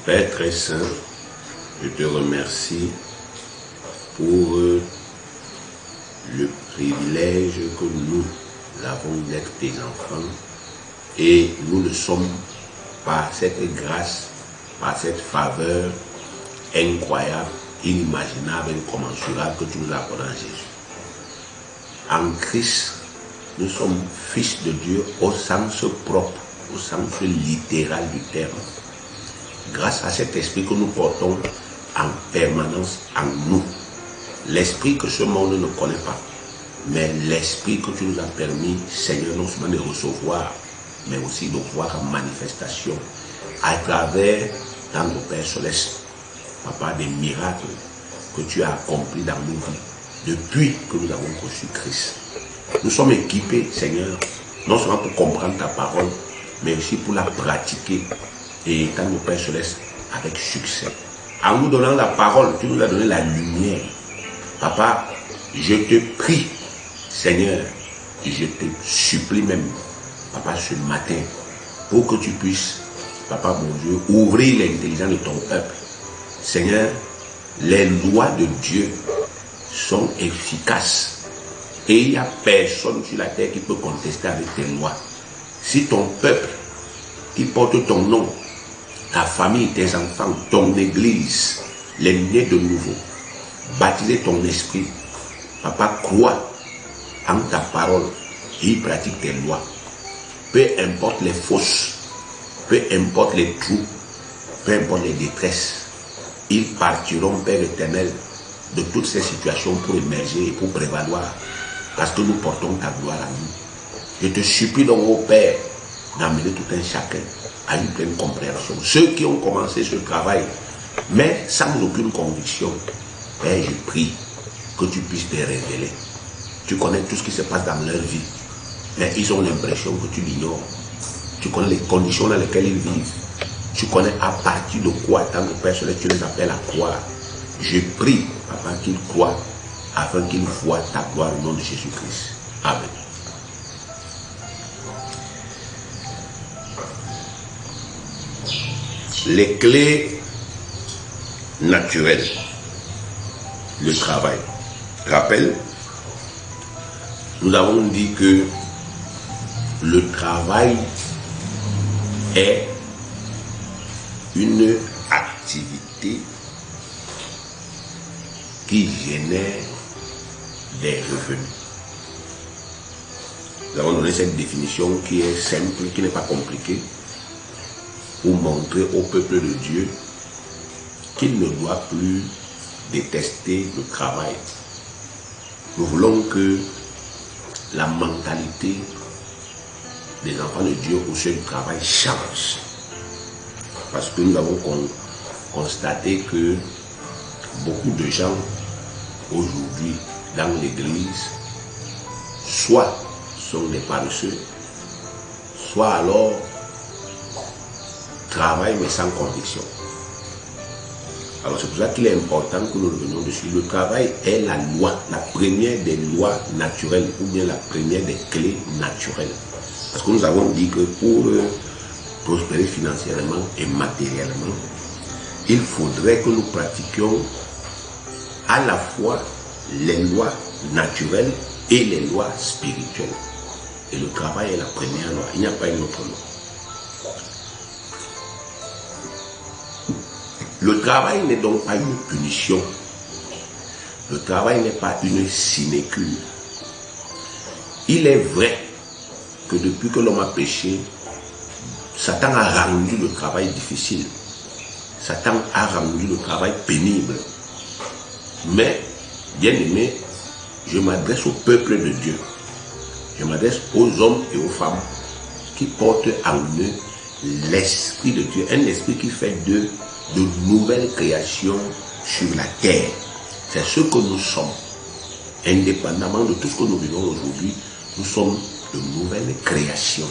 Père très saint, je te remercie pour le privilège que nous avons d'être tes enfants et nous le sommes par cette grâce, par cette faveur incroyable, inimaginable, incommensurable que tu nous accordes en Jésus. En Christ, nous sommes fils de Dieu au sens propre, au sens littéral du terme. Grâce à cet esprit que nous portons en permanence en nous. L'esprit que ce monde ne connaît pas, mais l'esprit que tu nous as permis, Seigneur, non seulement de recevoir, mais aussi de voir en manifestation à travers dans nos Pères célestes, Papa, des miracles que tu as accomplis dans nos vies depuis que nous avons reçu Christ. Nous sommes équipés, Seigneur, non seulement pour comprendre ta parole, mais aussi pour la pratiquer et dans nos Pères célestes avec succès. En nous donnant la parole, tu nous as donné la lumière. Papa, je te prie, Seigneur, et je te supplie même, Papa, ce matin, pour que tu puisses, Papa mon Dieu, ouvrir l'intelligence de ton peuple. Seigneur, les lois de Dieu sont efficaces et il n'y a personne sur la terre qui peut contester avec tes lois. Si ton peuple qui porte ton nom, ta famille, tes enfants, ton église, les nés de nouveau, baptiser ton esprit, Papa, crois en ta parole et il pratique tes lois. Peu importe les fausses, peu importe les trous, peu importe les détresses, ils partiront, Père éternel, de toutes ces situations pour émerger et pour prévaloir, parce que nous portons ta gloire à nous. Je te supplie donc, ô Père, d'amener tout un chacun à une pleine compréhension. Ceux qui ont commencé ce travail, mais sans aucune conviction, Père, je prie que tu puisses te révéler. Tu connais tout ce qui se passe dans leur vie, mais ils ont l'impression que tu l'ignores. Tu connais les conditions dans lesquelles ils vivent. Tu connais à partir de quoi, tant que Père céleste, tu les appelles à croire. Je prie, Papa, qu'ils croient, afin qu'ils voient ta gloire au nom de Jésus-Christ. Amen. Les clés naturelles, le travail. Rappel, nous avons dit que le travail est une activité qui génère des revenus. Nous avons donné cette définition qui est simple, qui n'est pas compliquée, pour montrer au peuple de Dieu qu'il ne doit plus détester le travail. Nous voulons que la mentalité des enfants de Dieu au sujet du travail change. Parce que nous avons constaté que beaucoup de gens aujourd'hui dans l'église soit sont des paresseux, soit alors travaillent mais sans conviction. Alors c'est pour ça qu'il est important que nous revenions dessus. Le travail est la loi, la première des lois naturelles ou bien la première des clés naturelles. Parce que nous avons dit que pour prospérer financièrement et matériellement, il faudrait que nous pratiquions à la fois les lois naturelles et les lois spirituelles. Et le travail est la première loi, il n'y a pas une autre loi. Le travail n'est donc pas une punition. Le travail n'est pas une sinécure. Il est vrai que depuis que l'homme a péché, Satan a rendu le travail difficile. Satan a rendu le travail pénible. Mais, bien aimé, je m'adresse au peuple de Dieu. Je m'adresse aux hommes et aux femmes qui portent en eux l'Esprit de Dieu. Un esprit qui fait de nouvelles créations sur la terre. C'est ce que nous sommes. Indépendamment de tout ce que nous vivons aujourd'hui, nous sommes de nouvelles créations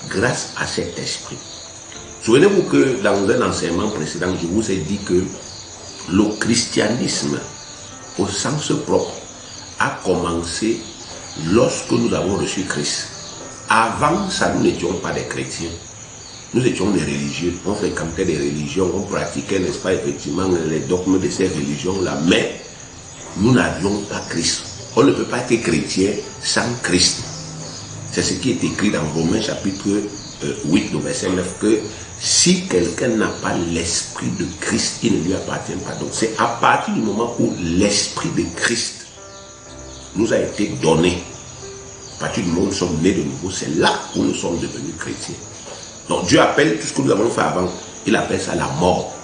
grâce à cet esprit. Souvenez-vous que dans un enseignement précédent, je vous ai dit que le christianisme, au sens propre, a commencé lorsque nous avons reçu Christ. Avant ça, nous n'étions pas des chrétiens. Nous étions des religieux. On fréquentait des religions, on pratiquait, n'est-ce pas, effectivement, les dogmes de ces religions-là. Mais nous n'avions pas Christ. On ne peut pas être chrétien sans Christ. C'est ce qui est écrit dans Romains chapitre 8, le verset 9, que si quelqu'un n'a pas l'esprit de Christ, il ne lui appartient pas. Donc c'est à partir du moment où l'esprit de Christ nous a été donné, à partir du moment où nous sommes nés de nouveau, c'est là où nous sommes devenus chrétiens. Donc Dieu appelle tout ce que nous avons fait avant, il appelle ça la mort.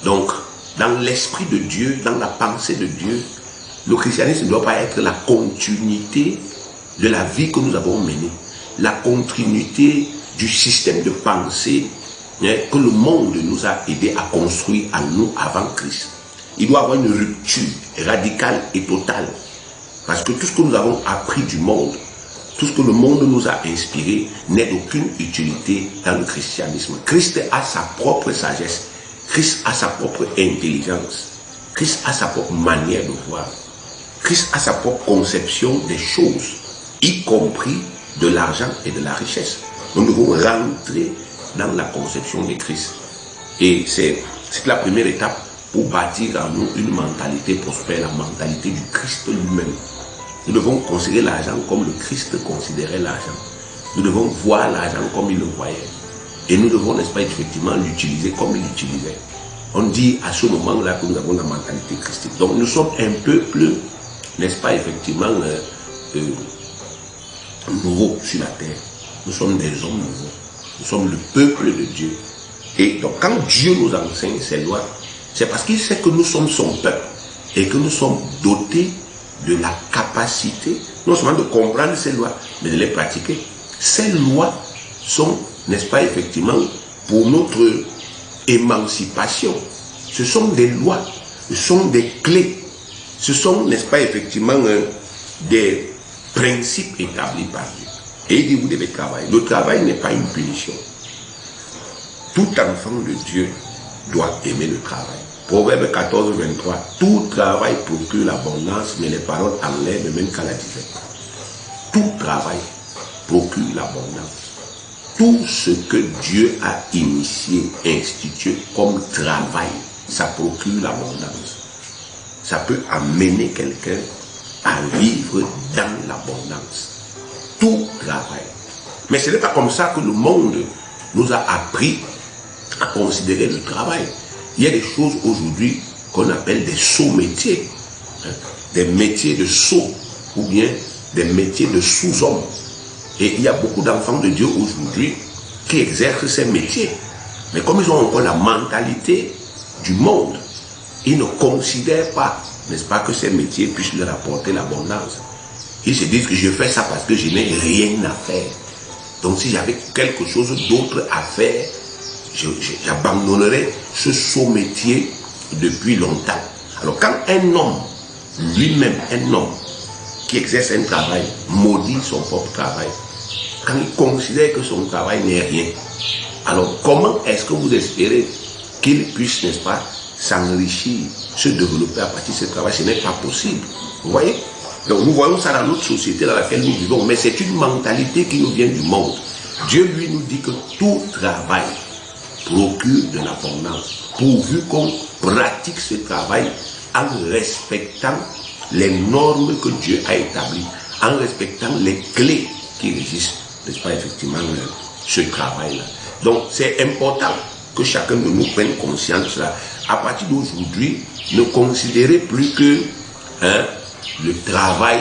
Donc dans l'esprit de Dieu, dans la pensée de Dieu, le christianisme ne doit pas être la continuité de la vie que nous avons menée, la continuité du système de pensée que le monde nous a aidé à construire en nous avant Christ. Il doit y avoir une rupture radicale et totale. Parce que tout ce que nous avons appris du monde, tout ce que le monde nous a inspiré, n'est d'aucune utilité dans le christianisme. Christ a sa propre sagesse. Christ a sa propre intelligence. Christ a sa propre manière de voir. Christ a sa propre conception des choses, y compris de l'argent et de la richesse. Nous devons rentrer dans la conception de Christ. Et c'est la première étape pour bâtir en nous une mentalité prospère, la mentalité du Christ lui-même. Nous devons considérer l'argent comme le Christ considérait l'argent. Nous devons voir l'argent comme il le voyait. Et nous devons, n'est-ce pas, effectivement, l'utiliser comme il l'utilisait. On dit à ce moment-là que nous avons la mentalité christique. Donc nous sommes un peuple, n'est-ce pas, effectivement, nouveau sur la terre. Nous sommes des hommes nouveaux. Nous sommes le peuple de Dieu. Et donc quand Dieu nous enseigne ces lois, c'est parce qu'il sait que nous sommes son peuple et que nous sommes dotés de la capacité, non seulement de comprendre ces lois, mais de les pratiquer. Ces lois sont, n'est-ce pas, effectivement, pour notre émancipation. Ce sont des lois, ce sont des clés, ce sont, n'est-ce pas, effectivement, des principes établis par Dieu. Et il dit, vous devez travailler. Le travail n'est pas une punition. Tout enfant de Dieu doit aimer le travail. Proverbe 14, 23. Tout travail procure l'abondance, mais les paroles enlèvent même qu'à la disette. Tout travail procure l'abondance. Tout ce que Dieu a initié, institué comme travail, ça procure l'abondance. Ça peut amener quelqu'un à vivre dans l'abondance. Tout travail. Mais ce n'est pas comme ça que le monde nous a appris à considérer le travail. Il y a des choses aujourd'hui qu'on appelle des sots métiers, des métiers de sots ou bien des métiers de sous-hommes. Et il y a beaucoup d'enfants de Dieu aujourd'hui qui exercent ces métiers. Mais comme ils ont encore la mentalité du monde, ils ne considèrent pas, n'est-ce pas, que ces métiers puissent leur apporter l'abondance. Ils se disent que je fais ça parce que je n'ai rien à faire. Donc si j'avais quelque chose d'autre à faire, j'abandonnerais ce sot métier depuis longtemps. Alors quand un homme, lui-même un homme, qui exerce un travail, maudit son propre travail, quand il considère que son travail n'est rien, alors comment est-ce que vous espérez qu'il puisse, n'est-ce pas, s'enrichir, se développer à partir de ce travail? Ce n'est pas possible. Vous voyez? Donc nous voyons ça dans notre société dans laquelle nous vivons, mais c'est une mentalité qui nous vient du monde. Dieu lui nous dit que tout travail procure de l'abondance, pourvu qu'on pratique ce travail en respectant les normes que Dieu a établies, en respectant les clés qui régissent, n'est-ce pas, effectivement, ce travail-là. Donc c'est important que chacun de nous prenne conscience de cela. À partir d'aujourd'hui, ne considérez plus que le travail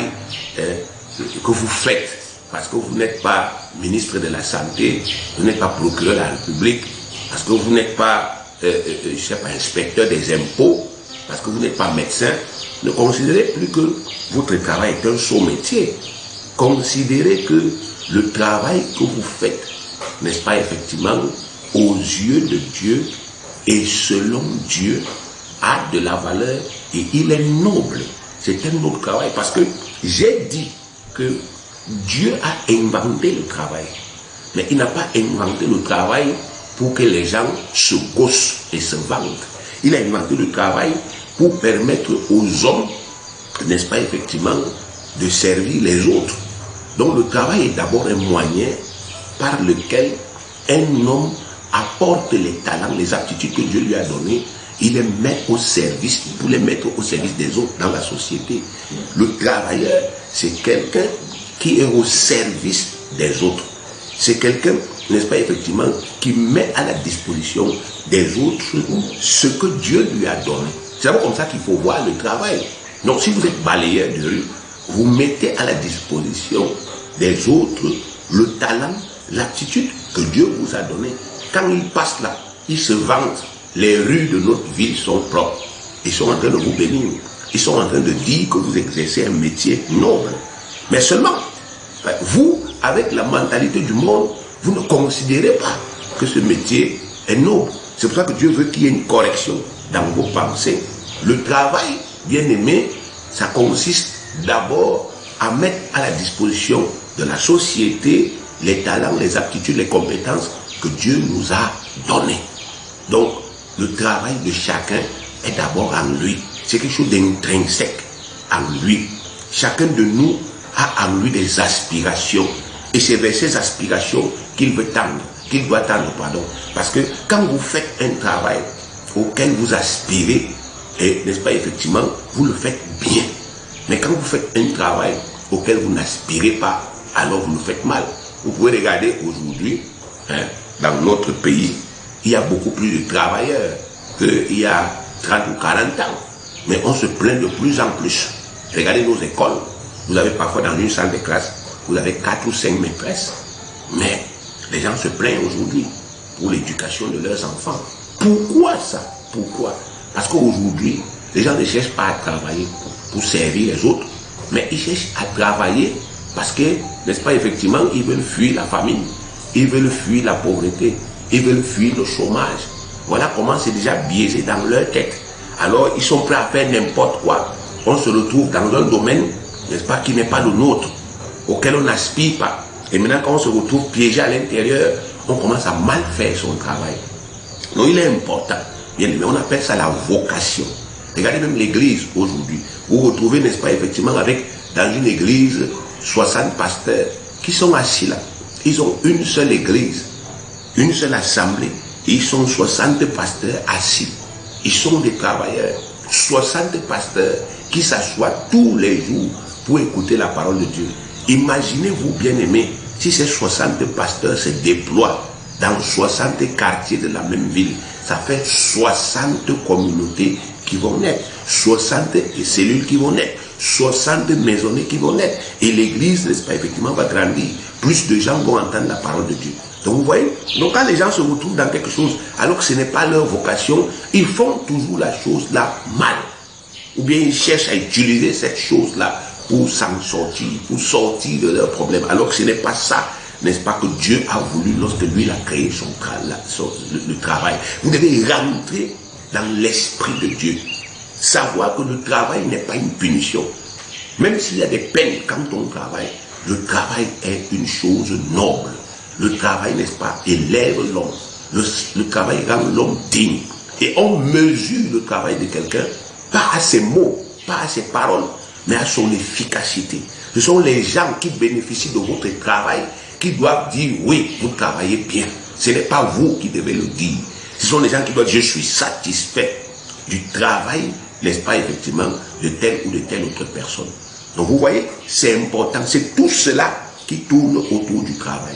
que vous faites, parce que vous n'êtes pas ministre de la Santé, vous n'êtes pas procureur de la République, parce que vous n'êtes pas, je sais pas, inspecteur des impôts, parce que vous n'êtes pas médecin, Ne considérez plus que votre travail est un sot métier. Considérez que le travail que vous faites, n'est-ce pas effectivement, aux yeux de Dieu et selon Dieu, a de la valeur et il est noble. C'est un noble travail parce que j'ai dit que Dieu a inventé le travail. Mais il n'a pas inventé le travail pour que les gens se gaussent et se vantent. Il a inventé le travail pour permettre aux hommes, n'est-ce pas effectivement, de servir les autres. Donc le travail est d'abord un moyen par lequel un homme apporte les talents, les aptitudes que Dieu lui a données, il les met au service, pour les mettre au service des autres dans la société. Le travailleur, c'est quelqu'un qui est au service des autres. C'est quelqu'un, n'est-ce pas effectivement, qui met à la disposition des autres ce que Dieu lui a donné. C'est d'abord comme ça qu'il faut voir le travail. Donc si vous êtes balayeur de rue, vous mettez à la disposition des autres le talent, l'aptitude que Dieu vous a donné. Quand ils passent là, ils se vantent. Les rues de notre ville sont propres. Ils sont en train de vous bénir. Ils sont en train de dire que vous exercez un métier noble. Mais seulement, vous, avec la mentalité du monde, vous ne considérez pas que ce métier est noble. C'est pour ça que Dieu veut qu'il y ait une correction dans vos pensées. Le travail, bien aimé, ça consiste d'abord à mettre à la disposition de la société les talents, les aptitudes, les compétences que Dieu nous a données. Donc, le travail de chacun est d'abord en lui. C'est quelque chose d'intrinsèque en lui. Chacun de nous a en lui des aspirations. Et c'est vers ces aspirations qu'il veut tendre, qu'il doit tendre, pardon. Parce que quand vous faites un travail auquel vous aspirez, et n'est-ce pas effectivement, vous le faites bien. Mais quand vous faites un travail auquel vous n'aspirez pas, alors vous le faites mal. Vous pouvez regarder aujourd'hui, dans notre pays, il y a beaucoup plus de travailleurs qu'il y a 30 ou 40 ans. Mais on se plaint de plus en plus. Regardez nos écoles. Vous avez parfois dans une salle de classe, vous avez 4 ou 5 maîtresses. Mais les gens se plaignent aujourd'hui pour l'éducation de leurs enfants. Pourquoi ça? Pourquoi? Parce qu'aujourd'hui, les gens ne cherchent pas à travailler pour servir les autres, mais ils cherchent à travailler parce que, n'est-ce pas, effectivement, ils veulent fuir la famine, ils veulent fuir la pauvreté, ils veulent fuir le chômage. Voilà comment c'est déjà biaisé dans leur tête. Alors, ils sont prêts à faire n'importe quoi. On se retrouve dans un domaine, n'est-ce pas, qui n'est pas le nôtre, auquel on n'aspire pas. Et maintenant, quand on se retrouve piégé à l'intérieur, on commence à mal faire son travail. Donc, il est important. Bien aimé, on appelle ça la vocation. Regardez même l'église aujourd'hui. Vous vous retrouvez, n'est-ce pas, effectivement, avec, dans une église, 60 pasteurs qui sont assis là. Ils ont une seule église, une seule assemblée. Ils sont 60 pasteurs assis. Ils sont des travailleurs. 60 pasteurs qui s'assoient tous les jours pour écouter la parole de Dieu. Imaginez-vous, bien aimés, si ces 60 pasteurs se déploient dans 60 quartiers de la même ville. Ça fait 60 communautés qui vont naître, 60 cellules qui vont naître, 60 maisonnées qui vont naître. Et l'église, n'est-ce pas, effectivement, va grandir. Plus de gens vont entendre la parole de Dieu. Donc vous voyez, donc quand les gens se retrouvent dans quelque chose, alors que ce n'est pas leur vocation, ils font toujours la chose là mal. Ou bien ils cherchent à utiliser cette chose-là pour s'en sortir, pour sortir de leurs problèmes, alors que ce n'est pas ça, n'est-ce pas, que Dieu a voulu lorsque lui a créé le travail. Vous devez rentrer dans l'esprit de Dieu. Savoir que le travail n'est pas une punition. Même s'il y a des peines quand on travaille, le travail est une chose noble. Le travail, n'est-ce pas, élève l'homme. Le travail rend l'homme digne. Et on mesure le travail de quelqu'un, pas à ses mots, pas à ses paroles, mais à son efficacité. Ce sont les gens qui bénéficient de votre travail qui doivent dire oui, vous travaillez bien. Ce n'est pas vous qui devez le dire. Ce sont les gens qui doivent dire je suis satisfait du travail, n'est-ce pas, effectivement, de telle ou de telle autre personne. Donc vous voyez, c'est important. C'est tout cela qui tourne autour du travail.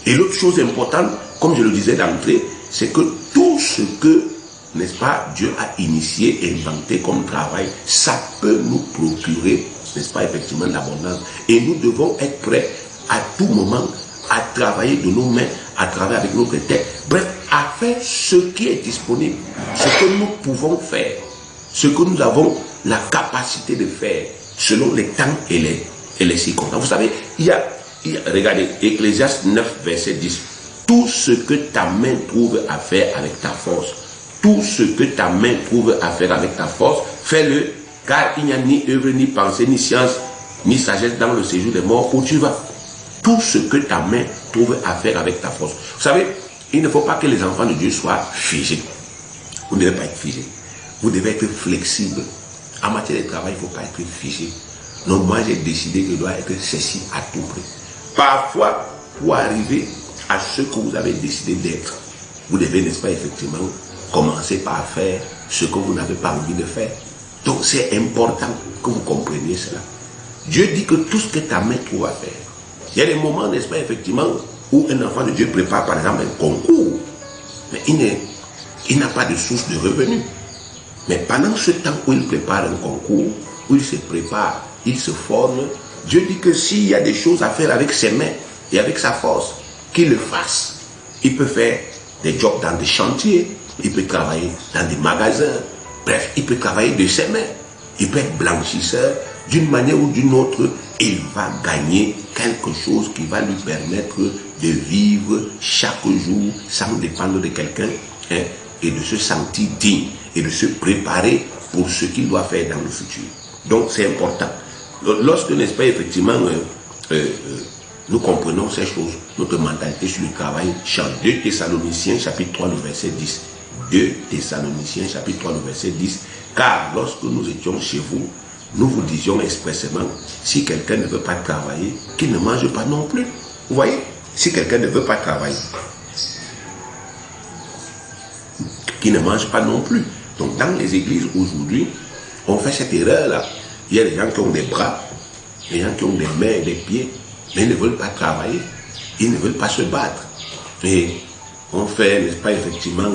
Et l'autre chose importante, comme je le disais d'entrée, c'est que tout ce que, n'est-ce pas, Dieu a initié et inventé comme travail, ça peut nous procurer, n'est-ce pas, effectivement, l'abondance. Et nous devons être prêts à tout moment à travailler de nos mains, à travailler avec notre tête. Bref, à faire ce qui est disponible, ce que nous pouvons faire, ce que nous avons la capacité de faire selon les temps et les circonstances. Vous savez, regardez, Ecclésiaste 9, verset 10. Tout ce que ta main trouve à faire avec ta force, tout ce que ta main trouve à faire avec ta force, fais-le, car il n'y a ni œuvre, ni pensée, ni science, ni sagesse dans le séjour des morts où tu vas. Tout ce que ta main trouve à faire avec ta force. Vous savez, il ne faut pas que les enfants de Dieu soient figés. Vous ne devez pas être figés. Vous devez être flexible. En matière de travail, il ne faut pas être figé. Non, moi j'ai décidé que je dois être ceci à tout prix. Parfois, pour arriver à ce que vous avez décidé d'être, vous devez, n'est-ce pas, effectivement, commencer par faire ce que vous n'avez pas envie de faire. Donc c'est important que vous compreniez cela. Dieu dit que tout ce que ta main trouve à faire. Il y a des moments, n'est-ce pas, effectivement, où un enfant de Dieu prépare, par exemple, un concours. Mais il n'a pas de source de revenus. Mais pendant ce temps où il prépare un concours, où il se prépare, il se forme, Dieu dit que s'il y a des choses à faire avec ses mains et avec sa force, qu'il le fasse. Il peut faire des jobs dans des chantiers, il peut travailler dans des magasins, bref, il peut travailler de ses mains. Il peut être blanchisseur, d'une manière ou d'une autre, il va gagner quelque chose qui va lui permettre de vivre chaque jour sans dépendre de quelqu'un, hein, et de se sentir digne et de se préparer pour ce qu'il doit faire dans le futur. Donc c'est important. Lorsque, n'est-ce pas, effectivement, nous comprenons ces choses, notre mentalité sur le travail change. 2 Thessaloniciens chapitre 3, le verset 10. 2 Thessaloniciens chapitre 3, le verset 10. Car lorsque nous étions chez vous, nous vous disions expressément, si quelqu'un ne veut pas travailler, qu'il ne mange pas non plus. Vous voyez, si quelqu'un ne veut pas travailler, qu'il ne mange pas non plus. Donc dans les églises aujourd'hui, on fait cette erreur-là. Il y a des gens qui ont des bras, des gens qui ont des mains et des pieds, mais ils ne veulent pas travailler, ils ne veulent pas se battre. Et on fait, n'est-ce pas, effectivement,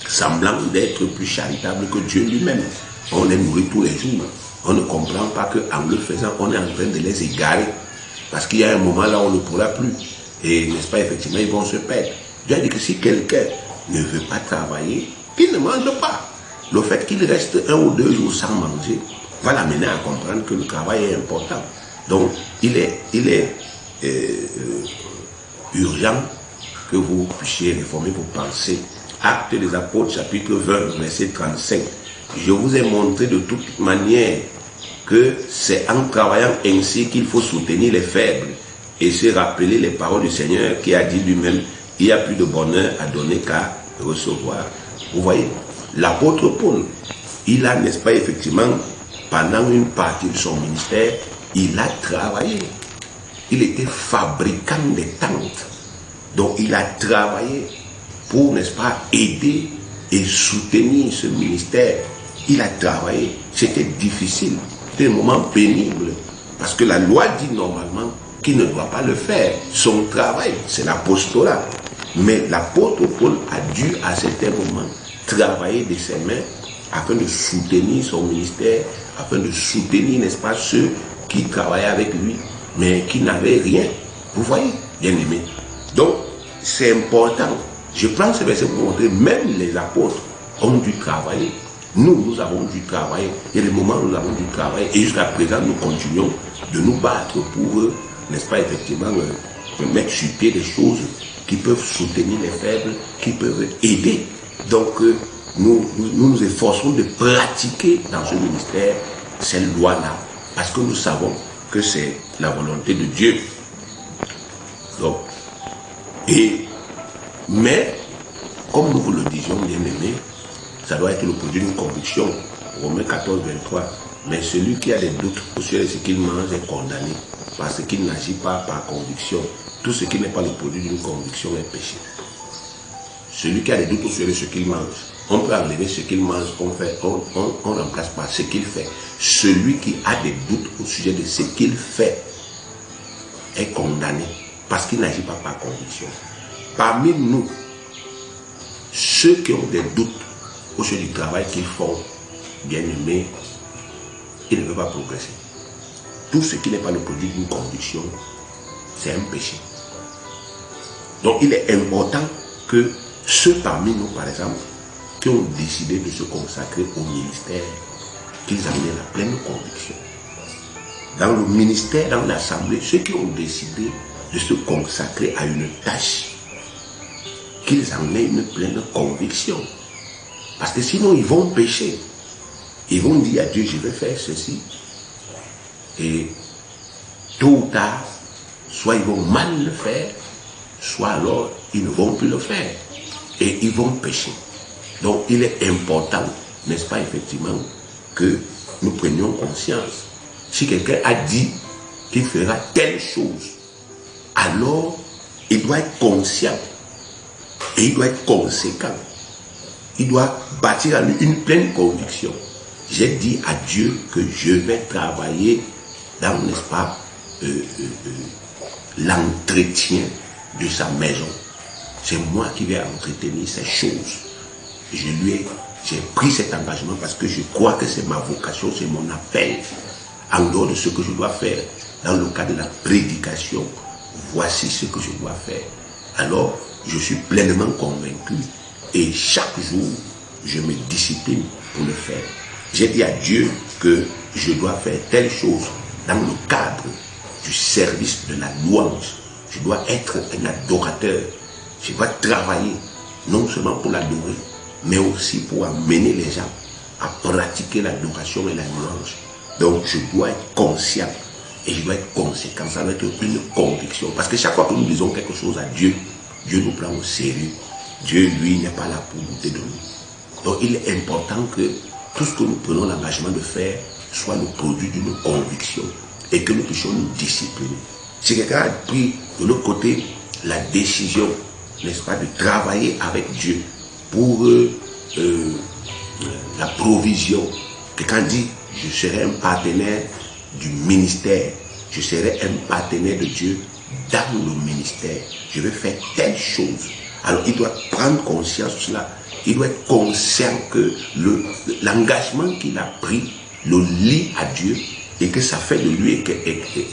semblant d'être plus charitable que Dieu lui-même. On les nourrit tous les jours. On ne comprend pas qu'en le faisant, on est en train de les égarer. Parce qu'il y a un moment là, on ne pourra plus. Et, n'est-ce pas, effectivement, ils vont se perdre. Dieu a dit que si quelqu'un ne veut pas travailler, qu'il ne mange pas. Le fait qu'il reste 1 ou 2 jours sans manger va l'amener à comprendre que le travail est important. Donc, il est urgent que vous puissiez réformer vos pensées. Actes des Apôtres, chapitre 20, verset 35. Je vous ai montré de toute manière que c'est en travaillant ainsi qu'il faut soutenir les faibles et se rappeler les paroles du Seigneur qui a dit lui-même, il y a plus de bonheur à donner qu'à recevoir. Vous voyez, l'apôtre Paul, il a, n'est-ce pas, effectivement, pendant une partie de son ministère, il a travaillé. Il était fabricant des tentes. Donc il a travaillé pour, n'est-ce pas, aider et soutenir ce ministère. Il a travaillé. C'était difficile. C'était un moment pénible. Parce que la loi dit normalement qu'il ne doit pas le faire. Son travail, c'est l'apostolat. Mais l'apôtre Paul a dû, à certains moments, travailler de ses mains afin de soutenir son ministère, afin de soutenir, n'est-ce pas, ceux qui travaillaient avec lui, mais qui n'avaient rien. Vous voyez, bien aimé. Donc, c'est important. Je prends ce verset pour vous montrer, même les apôtres ont dû travailler. Nous avons dû travailler. Il y a des moments où nous avons dû travailler. Et jusqu'à présent, nous continuons de nous battre pour, n'est-ce pas, effectivement, mettre sur pied des choses qui peuvent soutenir les faibles, qui peuvent aider. Donc, nous efforçons de pratiquer dans ce ministère ces lois-là. Parce que nous savons que c'est la volonté de Dieu. Donc, mais, comme nous vous le disions, bien aimés, ça doit être le produit d'une conviction. Romains 14, 23. Mais celui qui a des doutes sur ce qu'il mange est condamné, parce qu'il n'agit pas par conviction. Tout ce qui n'est pas le produit d'une conviction est péché. Celui qui a des doutes sur ce qu'il mange, on peut enlever ce qu'il mange, on remplace par ce qu'il fait. Celui qui a des doutes au sujet de ce qu'il fait est condamné, parce qu'il n'agit pas par conviction. Parmi nous, ceux qui ont des doutes au sujet du travail qu'ils font, bien aimés, ils ne peuvent pas progresser. Tout ce qui n'est pas le produit d'une conviction, c'est un péché. Donc il est important que ceux parmi nous, par exemple, qui ont décidé de se consacrer au ministère, qu'ils amenaient la pleine conviction. Dans le ministère, dans l'assemblée, ceux qui ont décidé de se consacrer à une tâche, qu'ils en aient une pleine conviction. Parce que sinon, ils vont pécher. Ils vont dire à Dieu, je vais faire ceci. Et tôt ou tard, soit ils vont mal le faire, soit alors ils ne vont plus le faire. Et ils vont pécher. Donc il est important, n'est-ce pas, effectivement, que nous prenions conscience. Si quelqu'un a dit qu'il fera telle chose, alors il doit être conscient et il doit être conséquent. Il doit bâtir en lui une pleine conviction. J'ai dit à Dieu que je vais travailler dans, n'est-ce pas, l'entretien de sa maison. C'est moi qui vais entretenir ces choses. J'ai pris cet engagement parce que je crois que c'est ma vocation, c'est mon appel. En dehors de ce que je dois faire, dans le cadre de la prédication, voici ce que je dois faire. Alors, je suis pleinement convaincu et chaque jour, je me discipline pour le faire. J'ai dit à Dieu que je dois faire telle chose dans le cadre du service de la louange. Je dois être un adorateur. Je dois travailler, non seulement pour l'adorer, mais aussi pour amener les gens à pratiquer l'adoration et la louange. Donc je dois être conscient et je dois être conséquent. Ça doit être une conviction. Parce que chaque fois que nous disons quelque chose à Dieu, Dieu nous prend au sérieux. Dieu, lui, n'est pas là pour douter de nous. Donc il est important que tout ce que nous prenons l'engagement de faire soit le produit d'une conviction et que nous puissions nous discipliner. Si quelqu'un a pris de l'autre côté la décision, n'est-ce pas, de travailler avec Dieu pour la provision, quelqu'un dit, je serai un partenaire du ministère, je serai un partenaire de Dieu dans le ministère, je vais faire telle chose. Alors il doit prendre conscience de cela, il doit être conscient que l'engagement qu'il a pris le lie à Dieu et que ça fait de lui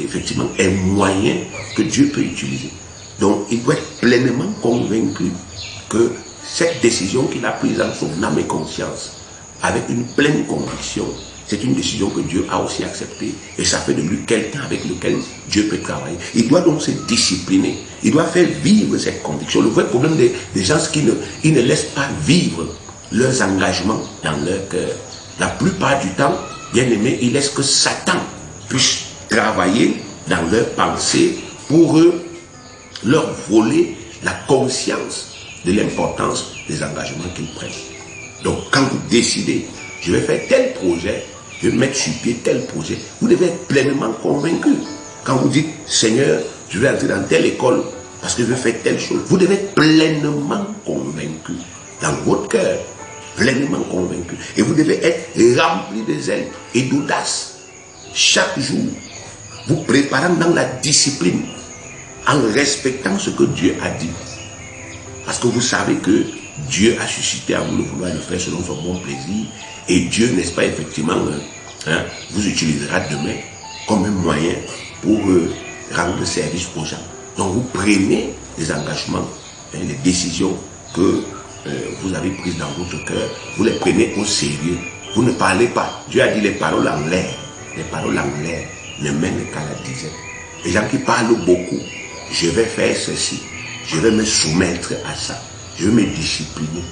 effectivement un moyen que Dieu peut utiliser. Donc il doit être pleinement convaincu que cette décision qu'il a prise dans son âme et conscience, avec une pleine conviction, c'est une décision que Dieu a aussi acceptée et ça fait de lui quelqu'un avec lequel Dieu peut travailler. Il doit donc se discipliner, il doit faire vivre cette conviction. Le vrai problème des gens, c'est qu'ils ne laissent pas vivre leurs engagements dans leur cœur. La plupart du temps, bien aimé, ils laissent que Satan puisse travailler dans leurs pensées pour leur voler la conscience de l'importance des engagements qu'ils prennent. Donc quand vous décidez, je vais faire tel projet, je vais mettre sur pied tel projet, vous devez être pleinement convaincu. Quand vous dites, Seigneur, je vais entrer dans telle école parce que je vais faire telle chose, vous devez être pleinement convaincu dans votre cœur, pleinement convaincu. Et vous devez être rempli de zèle et d'audace chaque jour, vous préparant dans la discipline, en respectant ce que Dieu a dit. Parce que vous savez que Dieu a suscité à vous de vouloir le faire selon son bon plaisir. Et Dieu, n'est-ce pas, effectivement, vous utilisera demain comme un moyen pour rendre service aux gens. Donc vous prenez des engagements, les décisions que vous avez prises dans votre cœur, vous les prenez au sérieux. Vous ne parlez pas. Dieu a dit les paroles en l'air. Les paroles en l'air ne mènent qu'à la dizaine. Les gens qui parlent beaucoup, je vais faire ceci, je vais me soumettre à ça, je vais me discipliner.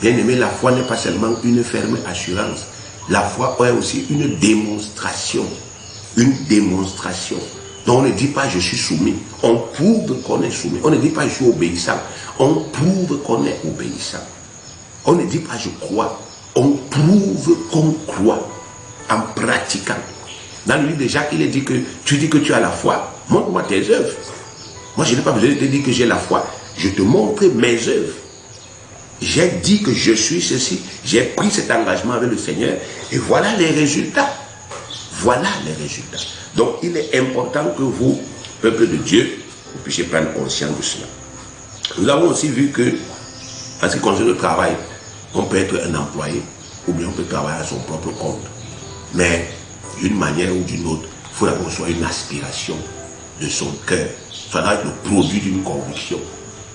Bien aimé, la foi n'est pas seulement une ferme assurance. La foi est aussi une démonstration. Une démonstration. Donc on ne dit pas je suis soumis. On prouve qu'on est soumis. On ne dit pas je suis obéissant. On prouve qu'on est obéissant. On ne dit pas je crois. On prouve qu'on croit en pratiquant. Dans le livre de Jacques, il est dit que tu dis que tu as la foi. Montre-moi tes œuvres. Moi, je n'ai pas besoin de te dire que j'ai la foi. Je te montre mes œuvres. J'ai dit que je suis ceci. J'ai pris cet engagement avec le Seigneur. Et voilà les résultats. Voilà les résultats. Donc, il est important que vous, peuple de Dieu, vous puissiez prendre conscience de cela. Nous avons aussi vu que, en ce qui concerne le travail, on peut être un employé ou bien on peut travailler à son propre compte. Mais d'une manière ou d'une autre, il faut d'abord que ce soit une aspiration de son cœur. Ça doit être le produit d'une conviction.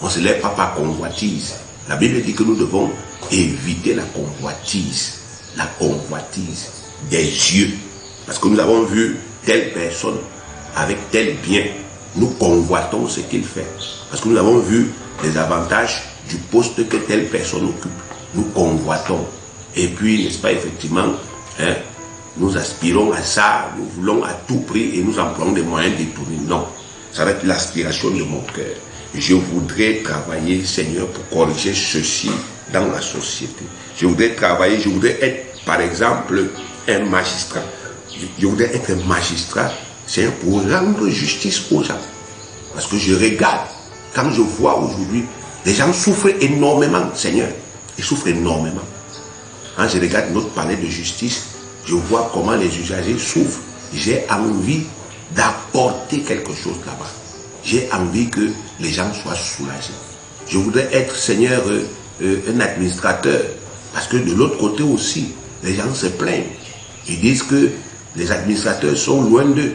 On ne se lève pas par convoitise. La Bible dit que nous devons éviter la convoitise. La convoitise. des yeux. Parce que nous avons vu telle personne avec tel bien. Nous convoitons ce qu'il fait. Parce que nous avons vu les avantages du poste que telle personne occupe. Nous convoitons. Et puis, n'est-ce pas, effectivement, hein, nous aspirons à ça, nous voulons à tout prix et nous employons des moyens détournés. Non, ça va être l'aspiration de mon cœur. Je voudrais travailler, Seigneur, pour corriger ceci dans la société. Je voudrais travailler, je voudrais être, par exemple, un magistrat. Je voudrais être un magistrat, Seigneur, pour rendre justice aux gens. Parce que je regarde, quand je vois aujourd'hui, les gens souffrent énormément, Seigneur. Ils souffrent énormément. Quand je regarde notre palais de justice, je vois comment les usagers souffrent. J'ai envie d'apporter quelque chose là-bas. J'ai envie que les gens soient soulagés. Je voudrais être, Seigneur, un administrateur. Parce que de l'autre côté aussi, les gens se plaignent. Ils disent que les administrateurs sont loin d'eux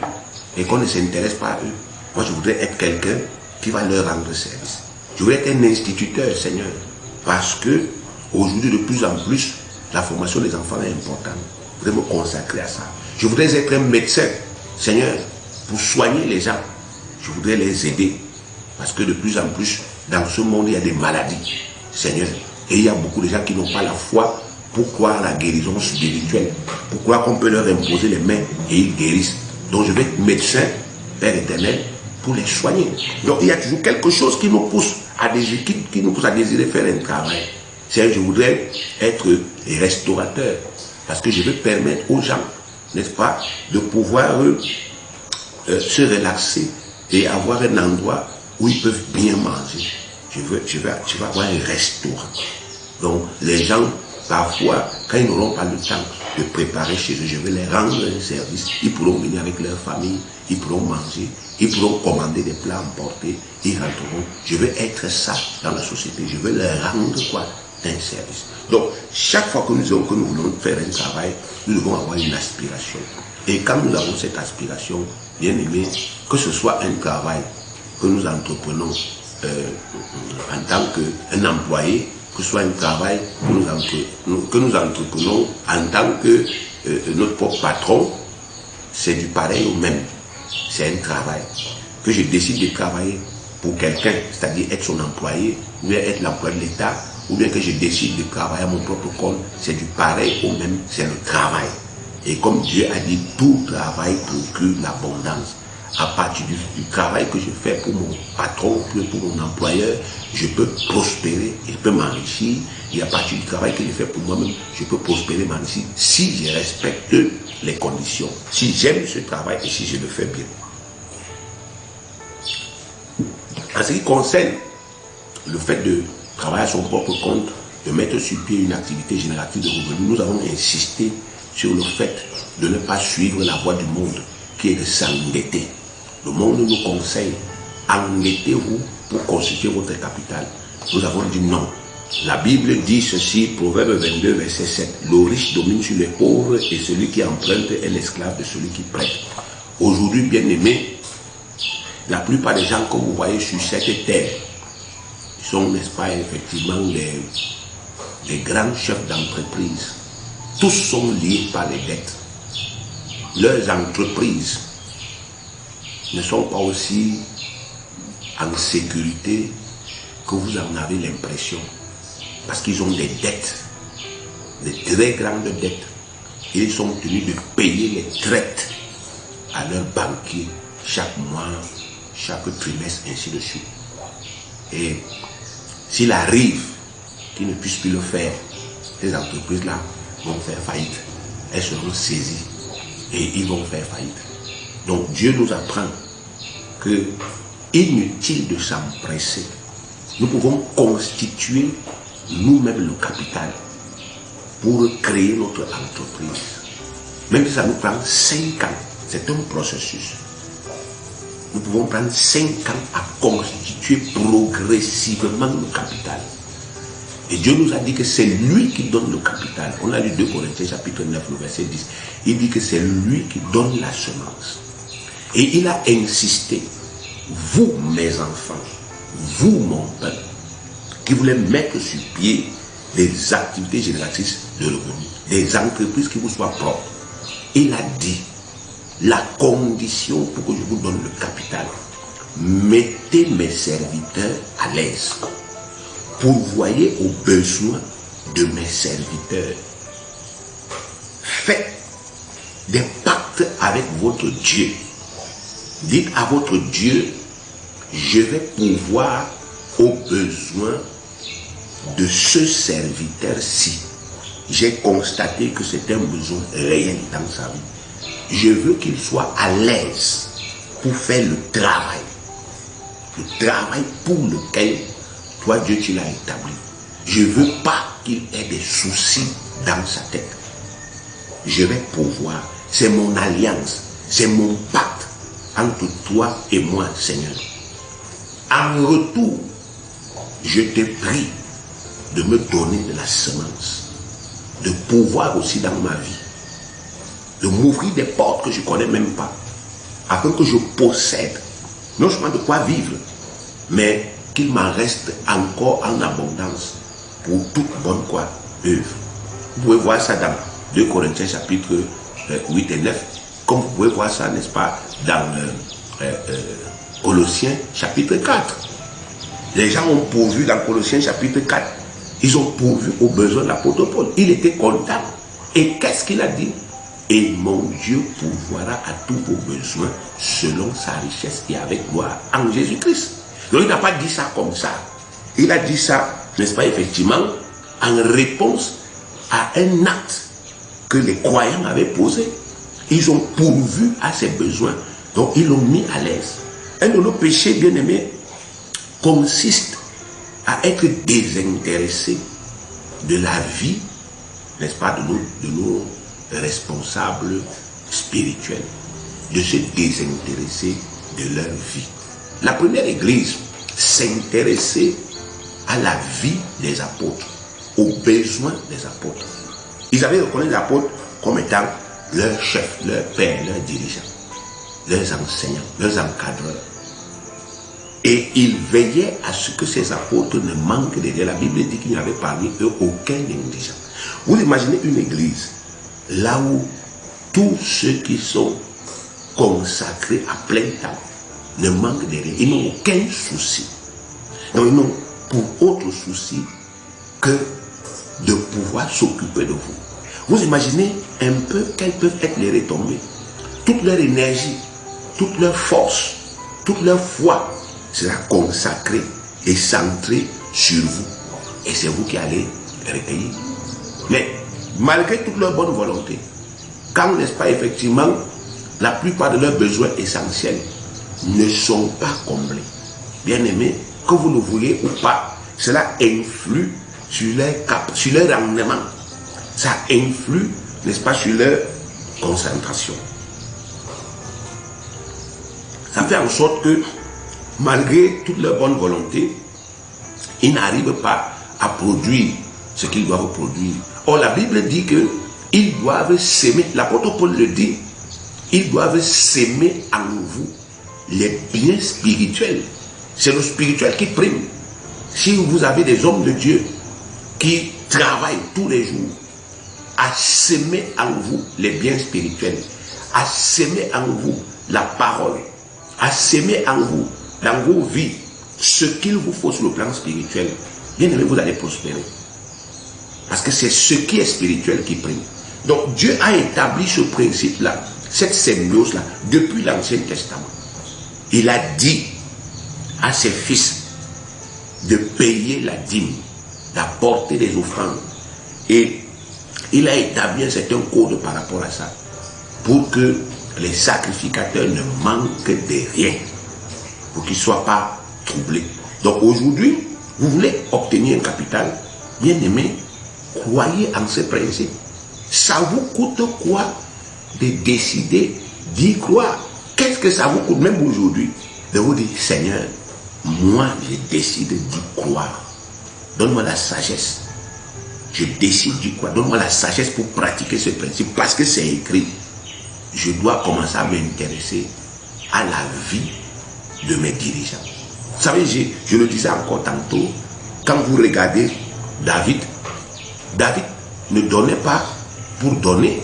et qu'on ne s'intéresse pas à eux. Moi, je voudrais être quelqu'un qui va leur rendre service. Je voudrais être un instituteur, Seigneur. Parce que aujourd'hui, de plus en plus, la formation des enfants est importante. Je voudrais me consacrer à ça. Je voudrais être un médecin, Seigneur, pour soigner les gens. Je voudrais les aider. Parce que de plus en plus, dans ce monde, il y a des maladies, Seigneur. Et il y a beaucoup de gens qui n'ont pas la foi pour croire à la guérison spirituelle. Pour croire qu'on peut leur imposer les mains et ils guérissent. Donc je vais être médecin, Père éternel, pour les soigner. Donc il y a toujours quelque chose qui nous pousse à désirer, qui nous pousse à désirer faire un travail. Seigneur, je voudrais être restaurateur. Parce que je veux permettre aux gens, n'est-ce pas, de pouvoir se relaxer et avoir un endroit où ils peuvent bien manger. Je veux avoir un restaurant. Donc, les gens, parfois, quand ils n'auront pas le temps de préparer chez eux, je vais les rendre un service. Ils pourront venir avec leur famille, ils pourront manger, ils pourront commander des plats emportés, ils rentreront. Je veux être ça dans la société. Je veux leur rendre quoi? Un service. Donc, chaque fois que nous voulons faire un travail, nous devons avoir une aspiration. Et quand nous avons cette aspiration, bien aimé, que ce soit un travail que nous entreprenons en tant qu'un employé, que ce soit un travail que nous entreprenons en tant que notre propre patron, c'est du pareil au même. C'est un travail. Que je décide de travailler pour quelqu'un, c'est-à-dire être son employé, ou bien être l'employé de l'État, ou bien que je décide de travailler à mon propre compte, c'est du pareil au même, c'est le travail. Et comme Dieu a dit, tout travail procure l'abondance. À partir du travail que je fais pour mon patron, pour mon employeur, je peux prospérer, je peux m'enrichir. Et à partir du travail que je fais pour moi-même, je peux prospérer, m'enrichir, si je respecte les conditions, si j'aime ce travail et si je le fais bien. En ce qui concerne le fait de travailler à son propre compte, de mettre sur pied une activité génératrice de revenus, nous avons insisté sur le fait de ne pas suivre la voie du monde, qui est de s'endetter. Le monde nous conseille, endettez-vous pour constituer votre capital. Nous avons dit non. La Bible dit ceci, Proverbe 22, verset 7. Le riche domine sur les pauvres et celui qui emprunte est l'esclave de celui qui prête. Aujourd'hui, bien aimés, la plupart des gens que vous voyez sur cette terre, sont, n'est-ce pas, effectivement, les grands chefs d'entreprise. Tous sont liés par les dettes. Leurs entreprises ne sont pas aussi en sécurité que vous en avez l'impression. Parce qu'ils ont des dettes, des très grandes dettes. Ils sont tenus de payer les traites à leurs banquiers chaque mois, chaque trimestre, ainsi de suite. Et s'il arrive qu'ils ne puissent plus le faire, ces entreprises-là vont faire faillite. Elles seront saisies et ils vont faire faillite. Donc Dieu nous apprend que inutile de s'empresser. Nous pouvons constituer nous-mêmes le capital pour créer notre entreprise. Même si ça nous prend 5 ans, c'est un processus. Nous pouvons prendre 5 ans à constituer progressivement le capital. Et Dieu nous a dit que c'est lui qui donne le capital. On a lu 2 Corinthiens chapitre 9, le verset 10. Il dit que c'est lui qui donne la semence. Et il a insisté, vous mes enfants, vous mon peuple, qui voulez mettre sur pied des activités génératrices de revenus, des entreprises qui vous soient propres. il a dit, la condition pour que je vous donne le capital, mettez mes serviteurs à l'aise, pourvoyez aux besoins de mes serviteurs. Faites des pactes avec votre Dieu. Dites à votre Dieu, je vais pourvoir aux besoins de ce serviteur-ci. J'ai constaté que c'est un besoin réel dans sa vie. Je veux qu'il soit à l'aise pour faire le travail. Le travail pour lequel toi, Dieu, tu l'as établi. Je ne veux pas qu'il ait des soucis dans sa tête. Je vais pourvoir. C'est mon alliance. C'est mon pacte entre toi et moi, Seigneur. En retour, je te prie de me donner de la semence, de pouvoir aussi dans ma vie, de m'ouvrir des portes que je ne connais même pas, afin que je possède non seulement de quoi vivre, mais qu'il m'en reste encore en abondance pour toute bonne quoi œuvre. Vous pouvez voir ça dans 2 Corinthiens chapitre 8 et 9, comme vous pouvez voir ça, n'est-ce pas, dans Colossiens chapitre 4. Les gens ont pourvu dans Colossiens chapitre 4. Ils ont pourvu aux besoins de l'apôtre Paul. Il était content. Et qu'est-ce qu'il a dit? Et mon Dieu pourvoira à tous vos besoins selon sa richesse et avec gloire en Jésus-Christ. Donc il n'a pas dit ça comme ça. Il a dit ça, n'est-ce pas, effectivement, en réponse à un acte que les croyants avaient posé. Ils ont pourvu à ses besoins. Donc ils l'ont mis à l'aise. Un de nos péchés, bien aimés, consiste à être désintéressé de la vie, n'est-ce pas, de nos responsables spirituels, de se désintéresser de leur vie. La première église s'intéressait à la vie des apôtres, aux besoins des apôtres. Ils avaient reconnu les apôtres comme étant leurs chefs, leurs pères, leurs dirigeants, leurs enseignants, leurs encadreurs. Et ils veillaient à ce que ces apôtres ne manquent de rien. La Bible dit qu'il n'y avait parmi eux aucun négligent. Vous imaginez une église là où tous ceux qui sont consacrés à plein temps ne manquent de rien. Ils n'ont aucun souci. Donc ils n'ont pour autre souci que de pouvoir s'occuper de vous. Vous imaginez un peu quelles peuvent être les retombées. Toute leur énergie, toute leur force, toute leur foi sera consacrée et centrée sur vous. Et c'est vous qui allez recueillir. Mais malgré toute leur bonne volonté, quand, n'est-ce pas, effectivement, la plupart de leurs besoins essentiels ne sont pas comblés, bien aimés, que vous le vouliez ou pas, cela influe sur leur rendement. Ça influe, n'est-ce pas, sur leur concentration. Ça fait en sorte que, malgré toute leur bonne volonté, ils n'arrivent pas à produire ce qu'ils doivent produire. Or, la Bible dit qu'ils doivent s'aimer. L'apôtre Paul le dit. Ils doivent s'aimer en vous les biens spirituels. C'est le spirituel qui prime. Si vous avez des hommes de Dieu qui travaillent tous les jours à s'aimer en vous les biens spirituels, à s'aimer en vous la parole, à s'aimer en vous dans vos vies ce qu'il vous faut sur le plan spirituel, bien aimé, vous allez prospérer. Parce que c'est ce qui est spirituel qui prime. Donc Dieu a établi ce principe-là, cette symbiose-là, depuis l'Ancien Testament. Il a dit à ses fils de payer la dîme, d'apporter des offrandes. Et il a établi un certain code par rapport à ça, pour que les sacrificateurs ne manquent de rien, pour qu'ils ne soient pas troublés. Donc aujourd'hui, vous voulez obtenir un capital, bien aimé, croyez en ce principe. Ça vous coûte quoi de décider d'y croire? Qu'est-ce que ça vous coûte même aujourd'hui de vous dire, Seigneur, moi je décide d'y croire. Donne-moi la sagesse. Je décide d'y croire. Donne-moi la sagesse pour pratiquer ce principe. Parce que c'est écrit. Je dois commencer à m'intéresser à la vie de mes dirigeants. Vous savez, je le disais encore tantôt, quand vous regardez David ne donnait pas pour donner.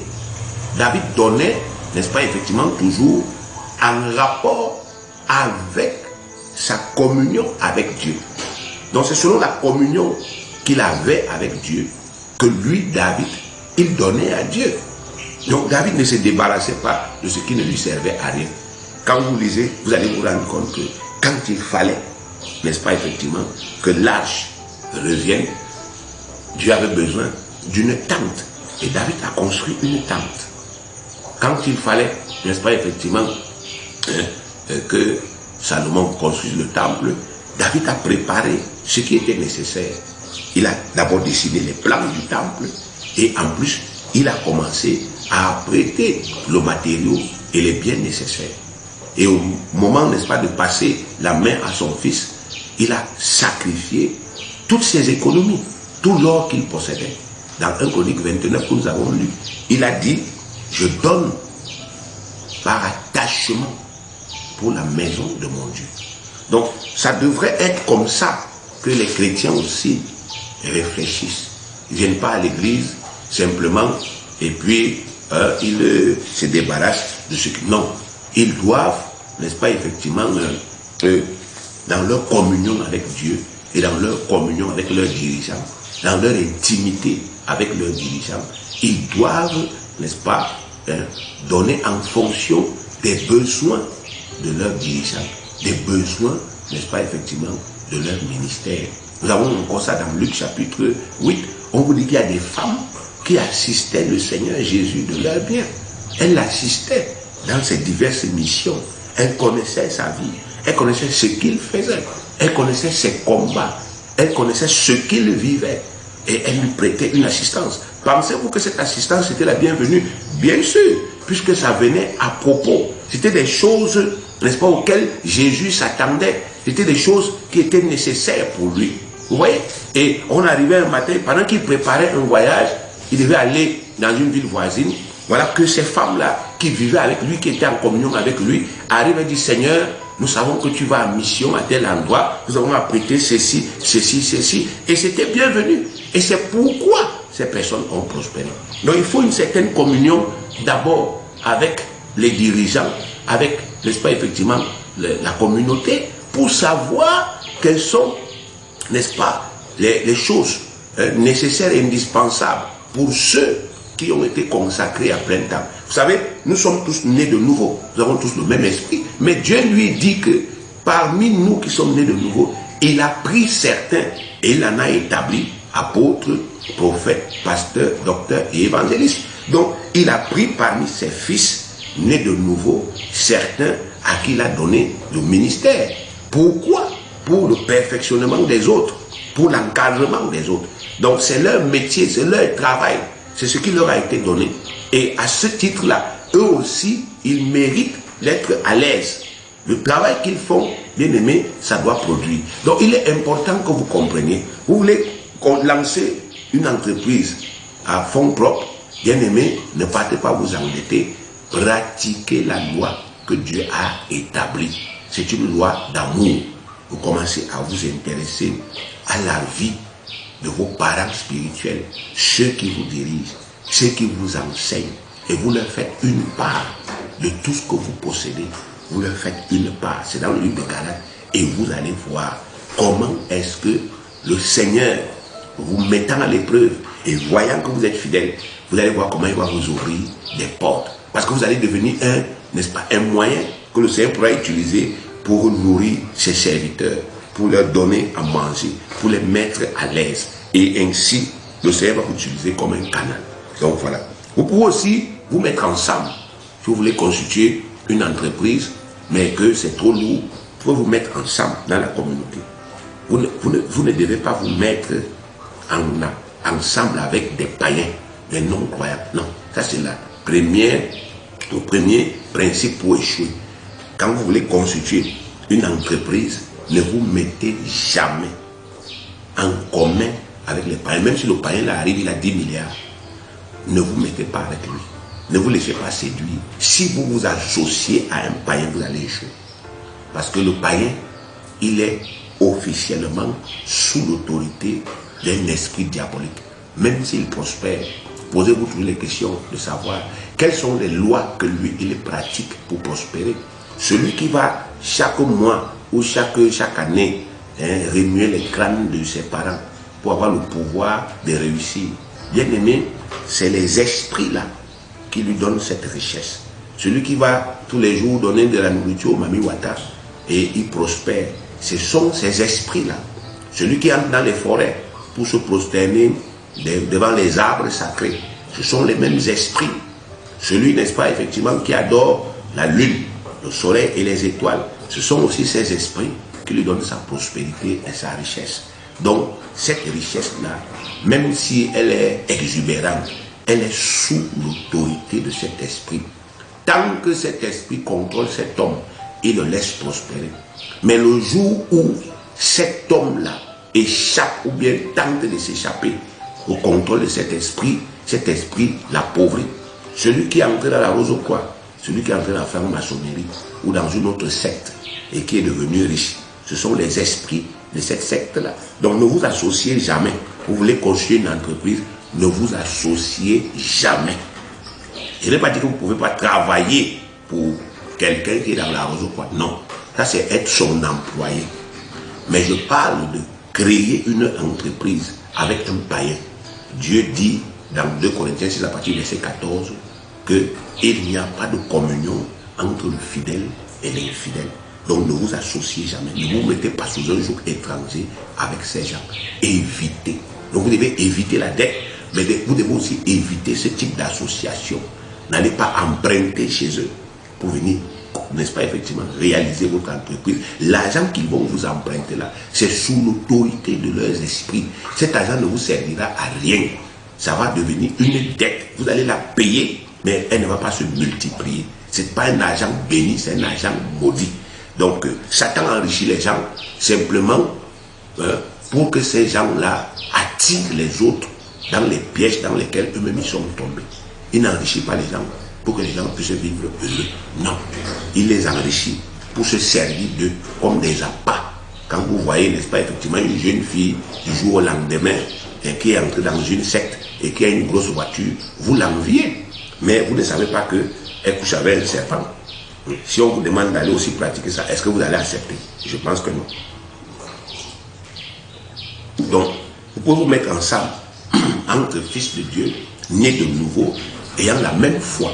David donnait, n'est-ce pas, effectivement, toujours en rapport avec sa communion avec Dieu. Donc c'est selon la communion qu'il avait avec Dieu que lui, David, il donnait à Dieu. Donc David ne se débarrassait pas de ce qui ne lui servait à rien. Quand vous lisez, vous allez vous rendre compte que quand il fallait, n'est-ce pas, effectivement, que l'arche revienne, Dieu avait besoin d'une tente. Et David a construit une tente. Quand il fallait, n'est-ce pas, effectivement, que Salomon construise le temple, David a préparé ce qui était nécessaire. Il a d'abord dessiné les plans du temple et en plus, il a commencé à prêter le matériau et les biens nécessaires. Et au moment, n'est-ce pas, de passer la main à son fils, il a sacrifié toutes ses économies, tout l'or qu'il possédait. Dans 1 Chronique 29 que nous avons lu, il a dit, je donne par attachement pour la maison de mon Dieu. Donc, ça devrait être comme ça que les chrétiens aussi réfléchissent. Ils ne viennent pas à l'église simplement et puis ils se débarrassent de ce qui... Non, ils doivent, n'est-ce pas, effectivement, dans leur communion avec Dieu et dans leur communion avec leurs dirigeants, dans leur intimité avec leurs dirigeants, ils doivent, n'est-ce pas, donner en fonction des besoins de leurs dirigeants, des besoins, n'est-ce pas, effectivement, de leur ministère. Nous avons encore ça dans Luc chapitre 8. On vous dit qu'il y a des femmes qui assistaient le Seigneur Jésus de leur bien. Elles l'assistaient dans ses diverses missions. Elles connaissaient sa vie. Elles connaissaient ce qu'il faisait. Elles connaissaient ses combats. Elles connaissaient ce qu'il vivait. Et elles lui prêtaient une assistance. Pensez-vous que cette assistance était la bienvenue? Bien sûr, puisque ça venait à propos. C'était des choses, n'est-ce pas, auxquelles Jésus s'attendait. C'était des choses qui étaient nécessaires pour lui. Vous voyez? Et on arrivait un matin, pendant qu'il préparait un voyage, il devait aller dans une ville voisine. Voilà que ces femmes-là, qui vivaient avec lui, qui étaient en communion avec lui, arrivent et disent, Seigneur, nous savons que tu vas en mission à tel endroit, nous avons apprêté ceci, ceci, ceci. Et c'était bienvenu. Et c'est pourquoi ces personnes ont prospéré. Donc il faut une certaine communion d'abord avec les dirigeants, avec, n'est-ce pas, effectivement, la communauté, pour savoir quelles sont, n'est-ce pas, les choses nécessaires et indispensables pour ceux qui ont été consacrés à plein temps. Vous savez, nous sommes tous nés de nouveau, nous avons tous le même esprit, mais Dieu lui dit que parmi nous qui sommes nés de nouveau, il a pris certains et il en a établi apôtres, prophètes, pasteurs, docteurs et évangélistes. Donc, il a pris parmi ses fils nés de nouveau certains à qui il a donné le ministère. Pourquoi? Pour le perfectionnement des autres, pour l'encadrement des autres. Donc c'est leur métier, c'est leur travail, c'est ce qui leur a été donné. Et à ce titre-là, eux aussi, ils méritent d'être à l'aise. Le travail qu'ils font, bien aimé, ça doit produire. Donc il est important que vous compreniez. Vous voulez lancer une entreprise à fonds propres, bien aimé, ne partez pas vous endetter, pratiquez la loi que Dieu a établie. C'est une loi d'amour. Vous commencez à vous intéresser à la vie de vos parents spirituels, ceux qui vous dirigent, ceux qui vous enseignent, et vous leur faites une part de tout ce que vous possédez. Vous leur faites une part. C'est dans le livre de Galates. Et vous allez voir comment est-ce que le Seigneur, vous mettant à l'épreuve et voyant que vous êtes fidèle, vous allez voir comment il va vous ouvrir des portes. Parce que vous allez devenir n'est-ce pas, un moyen que le Seigneur pourra utiliser pour nourrir ses serviteurs, pour leur donner à manger, pour les mettre à l'aise. Et ainsi, le Seigneur va vous utiliser comme un canal. Donc voilà. Vous pouvez aussi vous mettre ensemble. Si vous voulez constituer une entreprise, mais que c'est trop lourd, vous pouvez vous mettre ensemble dans la communauté. Vous ne devez pas vous mettre ensemble avec des païens, des non-croyants. Non, ça c'est le premier principe pour échouer. Quand vous voulez constituer une entreprise, ne vous mettez jamais en commun avec les païens. Même si le païen là arrive, il a 10 milliards, ne vous mettez pas avec lui. Ne vous laissez pas séduire. Si vous vous associez à un païen, vous allez échouer. Parce que le païen, il est officiellement sous l'autorité d'un esprit diabolique. Même s'il prospère, posez-vous toutes les questions de savoir quelles sont les lois que lui, il pratique pour prospérer. Celui qui va chaque mois ou chaque année remuer les crânes de ses parents pour avoir le pouvoir de réussir. Bien aimé, c'est les esprits là qui lui donnent cette richesse. Celui qui va tous les jours donner de la nourriture au Mami Wata et il prospère, ce sont ces esprits là. Celui qui entre dans les forêts pour se prosterner devant les arbres sacrés, ce sont les mêmes esprits. Celui, n'est-ce pas, effectivement, qui adore la lune, le soleil et les étoiles, ce sont aussi ces esprits qui lui donnent sa prospérité et sa richesse. Donc, cette richesse-là, même si elle est exubérante, elle est sous l'autorité de cet esprit. Tant que cet esprit contrôle cet homme, il le laisse prospérer. Mais le jour où cet homme-là échappe ou bien tente de s'échapper au contrôle de cet esprit l'appauvrit. Celui qui est entré dans la rose au quoi, celui qui est entré dans la franc-maçonnerie ou dans une autre secte et qui est devenu riche, ce sont les esprits de cette secte-là. Donc ne vous associez jamais. Vous voulez construire une entreprise, ne vous associez jamais. Je ne vais pas dire que vous ne pouvez pas travailler pour quelqu'un qui est dans la rose ou quoi. Non, ça c'est être son employé. Mais je parle de créer une entreprise avec un païen. Dieu dit dans 2 Corinthiens 6 à partir du verset 14 qu'il n'y a pas de communion entre le fidèle et l'infidèle. Donc ne vous associez jamais, ne vous mettez pas sous un joug étranger avec ces gens. Évitez. Donc vous devez éviter la dette, mais vous devez aussi éviter ce type d'association. N'allez pas emprunter chez eux pour venir, n'est-ce pas, effectivement, réaliser votre entreprise. L'argent qu'ils vont vous emprunter là, c'est sous l'autorité de leurs esprits. Cet argent ne vous servira à rien. Ça va devenir une dette. Vous allez la payer, mais elle ne va pas se multiplier. Ce n'est pas un argent béni, c'est un argent maudit. Donc, Satan enrichit les gens simplement pour que ces gens-là attirent les autres dans les pièges dans lesquels eux-mêmes ils sont tombés. Il n'enrichit pas les gens pour que les gens puissent vivre heureux. Non, il les enrichit pour se servir d'eux comme des appâts. Quand vous voyez, n'est-ce pas, effectivement, une jeune fille du jour au lendemain qui est entrée dans une secte et qui a une grosse voiture, vous l'enviez. Mais vous ne savez pas qu'elle couche avec un serpent. Si on vous demande d'aller aussi pratiquer ça, est-ce que vous allez accepter? Je pense que non. Donc, vous pouvez vous mettre ensemble entre fils de Dieu, nés de nouveau, ayant la même foi.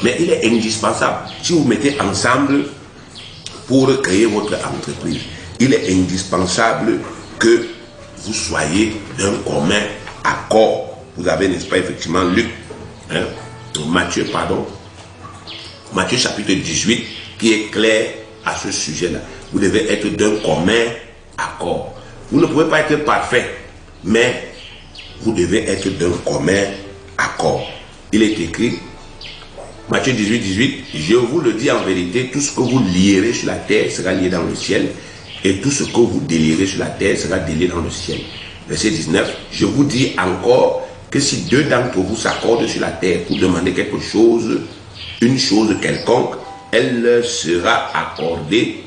Mais il est indispensable, si vous mettez ensemble pour créer votre entreprise, il est indispensable que vous soyez d'un commun accord. Vous avez, n'est-ce pas, effectivement, Matthieu chapitre 18, qui est clair à ce sujet-là. Vous devez être d'un commun accord. Vous ne pouvez pas être parfait, mais vous devez être d'un commun accord. Il est écrit, Matthieu 18, 18, je vous le dis en vérité, tout ce que vous lierez sur la terre sera lié dans le ciel, et tout ce que vous délierez sur la terre sera délié dans le ciel. Verset 19, je vous dis encore que si 2 d'entre vous s'accordent sur la terre pour demander quelque chose, une chose quelconque, elle sera accordée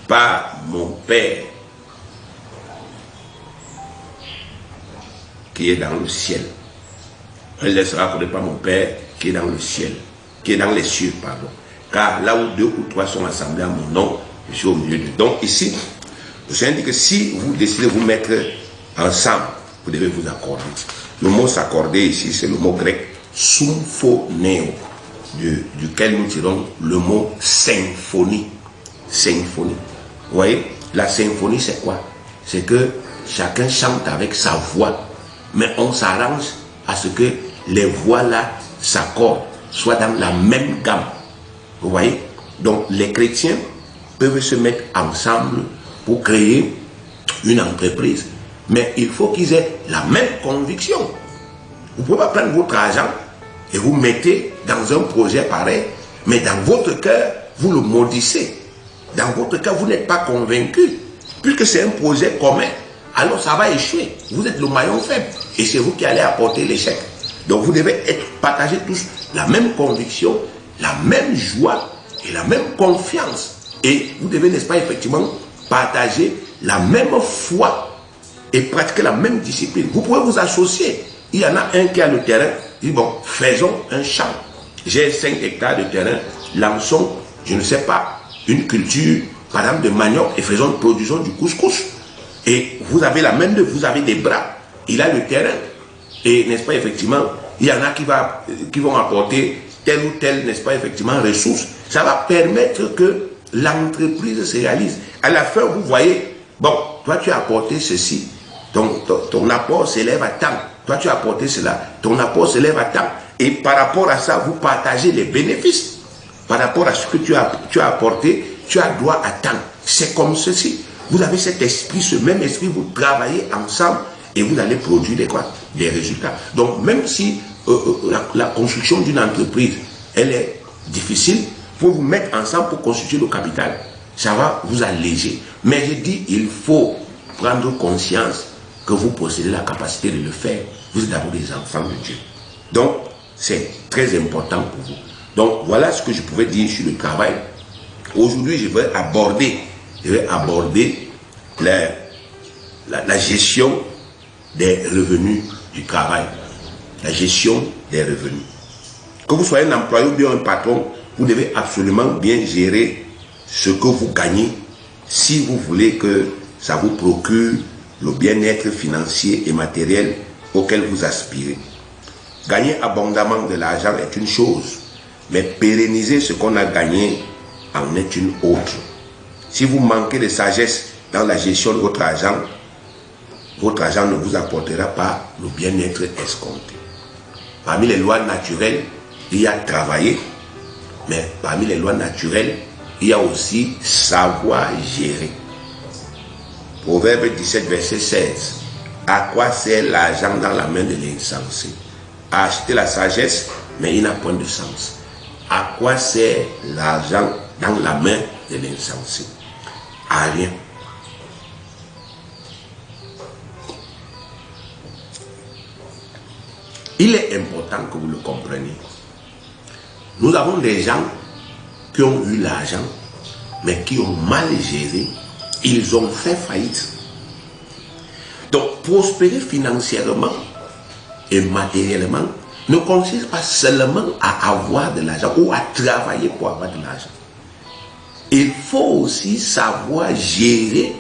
par mon Père qui est dans le ciel. Elle sera accordée par mon Père qui est dans le ciel, qui est dans les cieux, pardon. Car là où 2 ou 3 sont assemblés à mon nom, je suis au milieu d'eux. Donc ici, le Seigneur dit que si vous décidez de vous mettre ensemble, vous devez vous accorder. Le mot s'accorder ici, c'est le mot grec symphoneo, duquel nous tirons le mot symphonie. Symphonie. Vous voyez, la symphonie c'est quoi? C'est que chacun chante avec sa voix, mais on s'arrange à ce que les voix là s'accordent, soient dans la même gamme. Vous voyez? Donc les chrétiens peuvent se mettre ensemble pour créer une entreprise. Mais il faut qu'ils aient la même conviction. Vous ne pouvez pas prendre votre argent et vous mettez dans un projet pareil, mais dans votre cœur, vous le maudissez. Dans votre cœur, vous n'êtes pas convaincu. Puisque c'est un projet commun, alors ça va échouer. Vous êtes le maillon faible et c'est vous qui allez apporter l'échec. Donc vous devez partager tous la même conviction, la même joie et la même confiance. Et vous devez, n'est-ce pas, effectivement, partager la même foi et pratiquer la même discipline. Vous pouvez vous associer. Il y en a un qui a le terrain, il dit bon, faisons un champ. J'ai 5 hectares de terrain, lançons, je ne sais pas, une culture, par exemple de manioc, et produisons du couscous. Et vous avez la main d'œuvre, vous avez des bras, il a le terrain. Et n'est-ce pas, effectivement, il y en a qui vont apporter telle ou telle, n'est-ce pas, effectivement, ressource. Ça va permettre que l'entreprise se réalise. À la fin, vous voyez, bon, toi tu as apporté ceci, ton apport s'élève à tant. Toi tu as apporté cela, ton apport s'élève à tant. Et par rapport à ça, vous partagez les bénéfices. Par rapport à ce que tu as apporté, tu as droit à tant. C'est comme ceci. Vous avez cet esprit, ce même esprit, vous travaillez ensemble et vous allez produire des résultats. Donc même si la construction d'une entreprise, elle est difficile, vous vous mettre ensemble pour constituer le capital. Ça va vous alléger. Mais je dis, il faut prendre conscience que vous possédez la capacité de le faire. Vous êtes d'abord des enfants de Dieu. Donc, c'est très important pour vous. Donc, voilà ce que je pouvais dire sur le travail. Aujourd'hui, je vais aborder la gestion des revenus du travail. La gestion des revenus. Que vous soyez un employé ou bien un patron, vous devez absolument bien gérer ce que vous gagnez si vous voulez que ça vous procure le bien-être financier et matériel auquel vous aspirez. Gagner abondamment de l'argent est une chose, mais pérenniser ce qu'on a gagné en est une autre. Si vous manquez de sagesse dans la gestion de votre argent ne vous apportera pas le bien-être escompté. Parmi les lois naturelles, il y a travailler, mais parmi les lois naturelles, il y a aussi savoir gérer. Proverbe 17, verset 16. À quoi sert l'argent dans la main de l'insensé? À acheter la sagesse, mais il n'a point de sens. À quoi sert l'argent dans la main de l'insensé? À rien. Il est important que vous le compreniez. Nous avons des gens qui ont eu l'argent, mais qui ont mal géré. Ils ont fait faillite. Donc, prospérer financièrement et matériellement ne consiste pas seulement à avoir de l'argent ou à travailler pour avoir de l'argent. Il faut aussi savoir gérer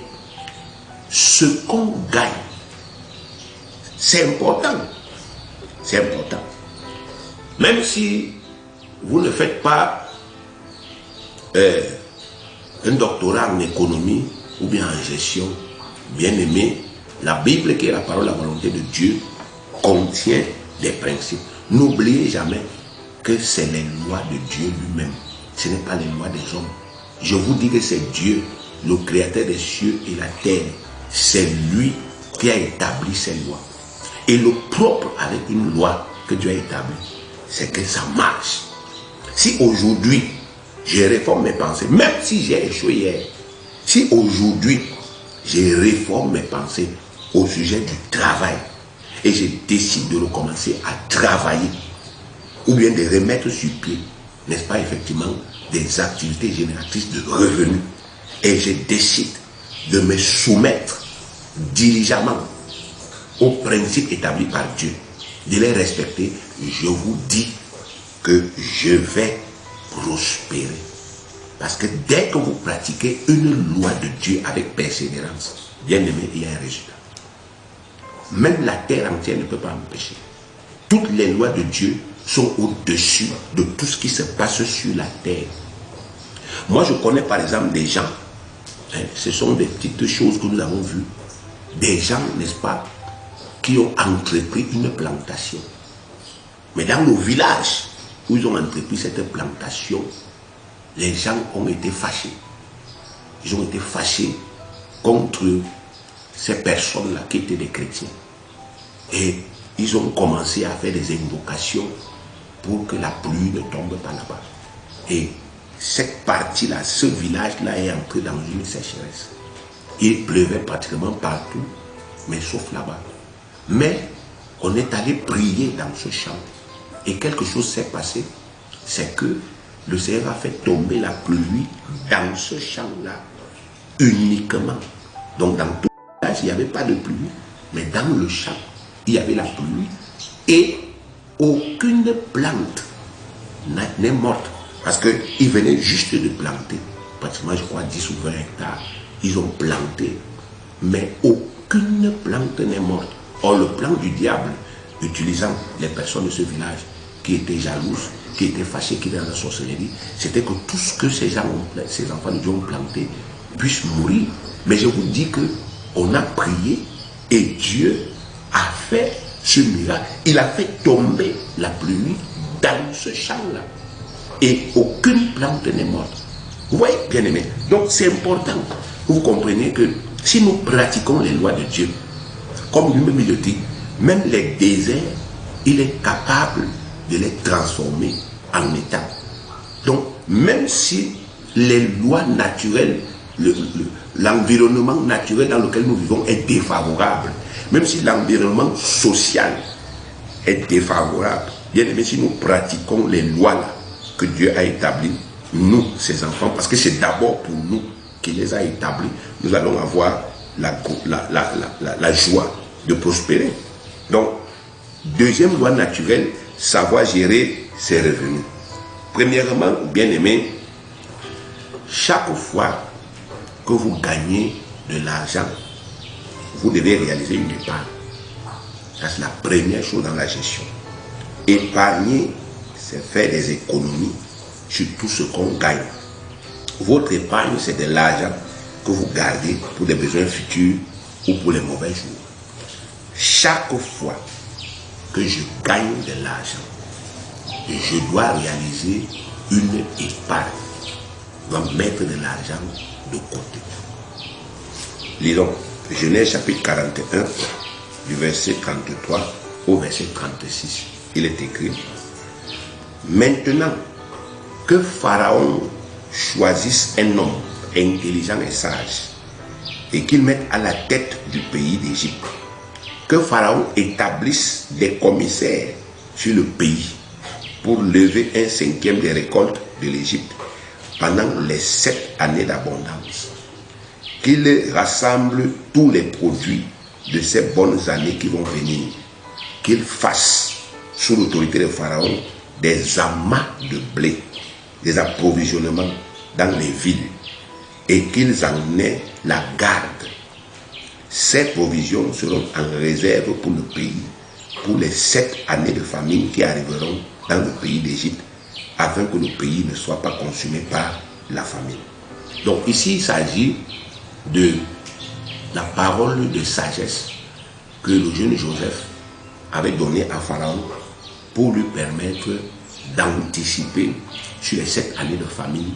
ce qu'on gagne. C'est important. C'est important. Même si vous ne faites pas un doctorat en économie ou bien en gestion, bien aimé, la Bible, qui est la parole, la volonté de Dieu, contient des principes. N'oubliez jamais que c'est les lois de Dieu lui-même. Ce n'est pas les lois des hommes. Je vous dis que c'est Dieu, le créateur des cieux et la terre. C'est lui qui a établi ces lois. Et le propre avec une loi que Dieu a établie, c'est que ça marche. Si aujourd'hui, je réforme mes pensées, même si j'ai échoué hier, si aujourd'hui, je réforme mes pensées au sujet du travail et je décide de recommencer à travailler ou bien de remettre sur pied, n'est-ce pas, effectivement, des activités génératrices de revenus, et je décide de me soumettre diligemment aux principes établis par Dieu, de les respecter, je vous dis que je vais prospérer. Parce que dès que vous pratiquez une loi de Dieu avec persévérance, bien aimé, il y a un résultat. Même la terre entière ne peut pas empêcher. Toutes les lois de Dieu sont au-dessus de tout ce qui se passe sur la terre. Moi, je connais par exemple des gens, ce sont des petites choses que nous avons vues, des gens, n'est-ce pas, qui ont entrepris une plantation. Mais dans le village où ils ont entrepris cette plantation, les gens ont été fâchés. Ils ont été fâchés contre ces personnes-là qui étaient des chrétiens. Et ils ont commencé à faire des invocations pour que la pluie ne tombe pas là-bas. Et cette partie-là, ce village-là est entré dans une sécheresse. Il pleuvait pratiquement partout, mais sauf là-bas. Mais on est allé prier dans ce champ. Et quelque chose s'est passé, c'est que le Seigneur a fait tomber la pluie dans ce champ-là uniquement. Donc dans tout le village, il n'y avait pas de pluie. Mais dans le champ, il y avait la pluie et aucune plante n'est morte. Parce qu'ils venaient juste de planter, pratiquement je crois 10 ou 20 hectares. Ils ont planté, mais aucune plante n'est morte. Or le plan du diable, utilisant les personnes de ce village qui étaient jalouses, qui étaient fâchées, qui étaient dans la sorcellerie, c'était que tout ce que ces enfants de Dieu ont planté puisse mourir. Mais je vous dis qu'on a prié et Dieu a fait ce miracle. Il a fait tomber la pluie dans ce champ-là. Et aucune plante n'est morte. Vous voyez, bien aimé. Donc c'est important que vous compreniez que si nous pratiquons les lois de Dieu, comme lui-même le dit, même les déserts, il est capable de les transformer en état. Donc, même si les lois naturelles, l'environnement naturel dans lequel nous vivons est défavorable, même si l'environnement social est défavorable, bien aimé, si nous pratiquons les lois là que Dieu a établies, nous, ses enfants, parce que c'est d'abord pour nous qu'il les a établis, nous allons avoir la joie de prospérer. Donc, deuxième loi naturelle, savoir gérer ses revenus. Premièrement, bien aimé, chaque fois que vous gagnez de l'argent, vous devez réaliser une épargne. Ça, c'est la première chose dans la gestion. Épargner, c'est faire des économies sur tout ce qu'on gagne. Votre épargne, c'est de l'argent que vous gardez pour des besoins futurs ou pour les mauvais jours. Chaque fois que je gagne de l'argent, je dois réaliser une épargne. Je dois mettre de l'argent de côté. Lisons Genèse chapitre 41, du verset 33 au verset 36. Il est écrit: maintenant que Pharaon choisisse un homme intelligent et sage et qu'il mette à la tête du pays d'Égypte, que Pharaon établisse des commissaires sur le pays pour lever 1/5 des récoltes de l'Égypte pendant les 7 années d'abondance, qu'il rassemble tous les produits de ces bonnes années qui vont venir, qu'il fasse sous l'autorité de Pharaon des amas de blé, des approvisionnements dans les villes, et qu'ils en aient la garde. Ces provisions seront en réserve pour le pays, pour les 7 années de famine qui arriveront dans le pays d'Égypte, afin que le pays ne soit pas consumé par la famine. Donc ici, il s'agit de la parole de sagesse que le jeune Joseph avait donnée à Pharaon pour lui permettre d'anticiper sur les 7 années de famine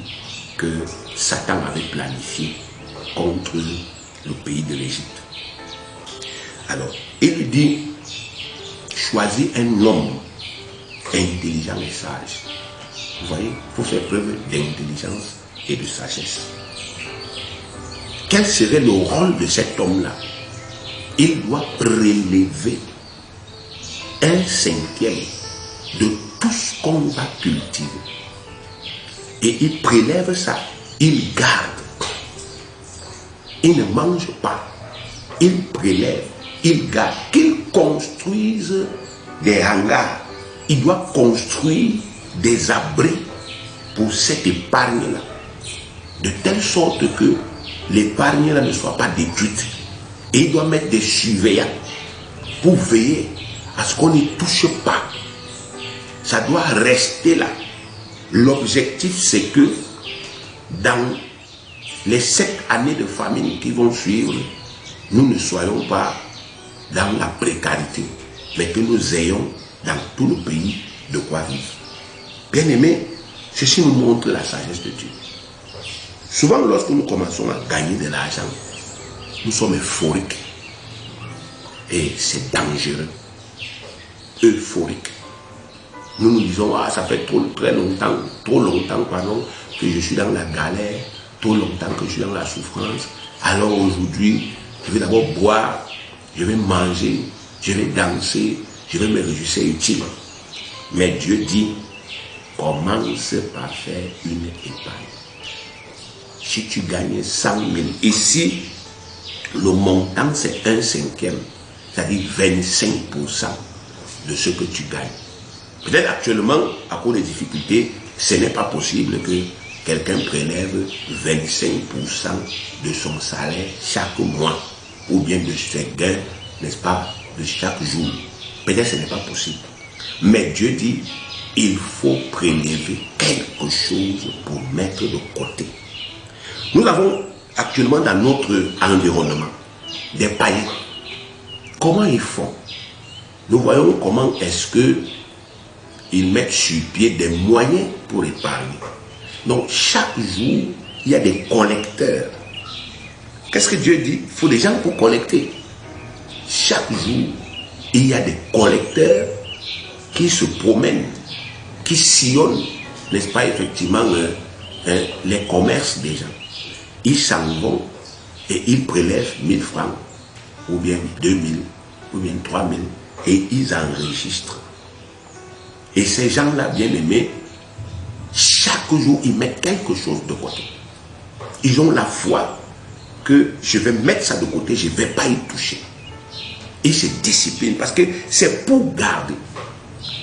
que Satan avait planifié contre le pays de l'Égypte. Alors, il lui dit: choisis un homme intelligent et sage. Vous voyez, il faut faire preuve d'intelligence et de sagesse. Quel serait le rôle de cet homme-là? Il doit prélever 1/5 de tout ce qu'on va cultiver. Et il prélève ça, il garde. Il ne mange pas. Il prélève, il garde. Qu'il construise des hangars. Il doit construire des abris pour cette épargne-là. De telle sorte que l'épargne-là ne soit pas détruite. Et il doit mettre des surveillants pour veiller à ce qu'on n'y touche pas. Ça doit rester là. L'objectif, c'est que dans les 7 années de famine qui vont suivre, nous ne soyons pas dans la précarité, mais que nous ayons dans tout le pays de quoi vivre. Bien aimé, ceci nous montre la sagesse de Dieu. Souvent, lorsque nous commençons à gagner de l'argent, nous sommes euphoriques. Et c'est dangereux. Euphorique. Nous nous disons: ah, ça fait très longtemps, pardon, que je suis dans la galère, trop longtemps que je suis dans la souffrance. Alors aujourd'hui, je vais d'abord boire, je vais manger, je vais danser, je vais me réjouir, c'est utile. Mais Dieu dit: commence par faire une épargne. Si tu gagnes 100 000, ici, le montant c'est 1/5. c'est-à-dire 25% de ce que tu gagnes. Peut-être actuellement, à cause des difficultés, ce n'est pas possible que quelqu'un prélève 25% de son salaire chaque mois, ou bien de ses gains, n'est-ce pas, de chaque jour. Peut-être que ce n'est pas possible. Mais Dieu dit, il faut prélever quelque chose pour mettre de côté. Nous avons actuellement dans notre environnement des païens. Comment ils font? Nous voyons comment est-ce qu'ils mettent sur pied des moyens pour épargner. Donc chaque jour, il y a des collecteurs. Qu'est-ce que Dieu dit? Il faut des gens pour collecter. Chaque jour, il y a des collecteurs qui se promènent, qui sillonnent, n'est-ce pas, effectivement, les commerces des gens. Ils s'en vont et ils prélèvent 1000 francs, ou bien 2000, ou bien 3000, et ils enregistrent. Et ces gens-là, bien aimés, chaque jour, ils mettent quelque chose de côté. Ils ont la foi que je vais mettre ça de côté, je ne vais pas y toucher. Ils se disciplinent parce que c'est pour garder.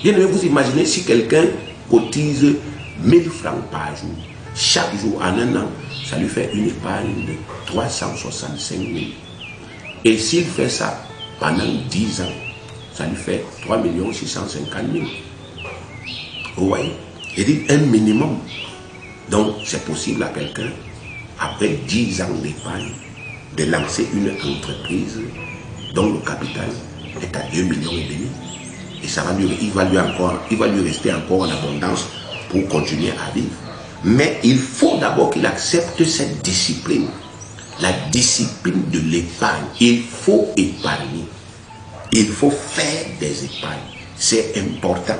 Bien aimé, vous imaginez si quelqu'un cotise 1000 francs par jour, chaque jour en un an, ça lui fait une épargne de 365 000. Et s'il fait ça pendant 10 ans, ça lui fait 3 650 000. Vous voyez? Il dit un minimum. Donc, c'est possible à quelqu'un, après 10 ans d'épargne, de lancer une entreprise dont le capital est à 2,5 millions. Et ça va lui, il va lui rester encore en abondance pour continuer à vivre. Mais il faut d'abord qu'il accepte cette discipline. La discipline de l'épargne. Il faut épargner. Il faut faire des épargnes. C'est important.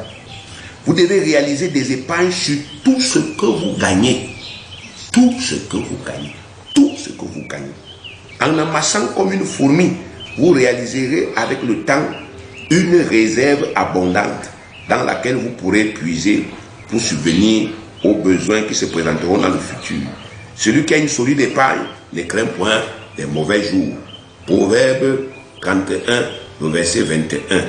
Vous devez réaliser des épargnes sur tout ce que vous gagnez. Tout ce que vous gagnez. Tout ce que vous gagnez. En amassant comme une fourmi, vous réaliserez avec le temps une réserve abondante dans laquelle vous pourrez puiser pour subvenir aux besoins qui se présenteront dans le futur. Celui qui a une solide épargne ne craint point les mauvais jours. Proverbe 31, le verset 21.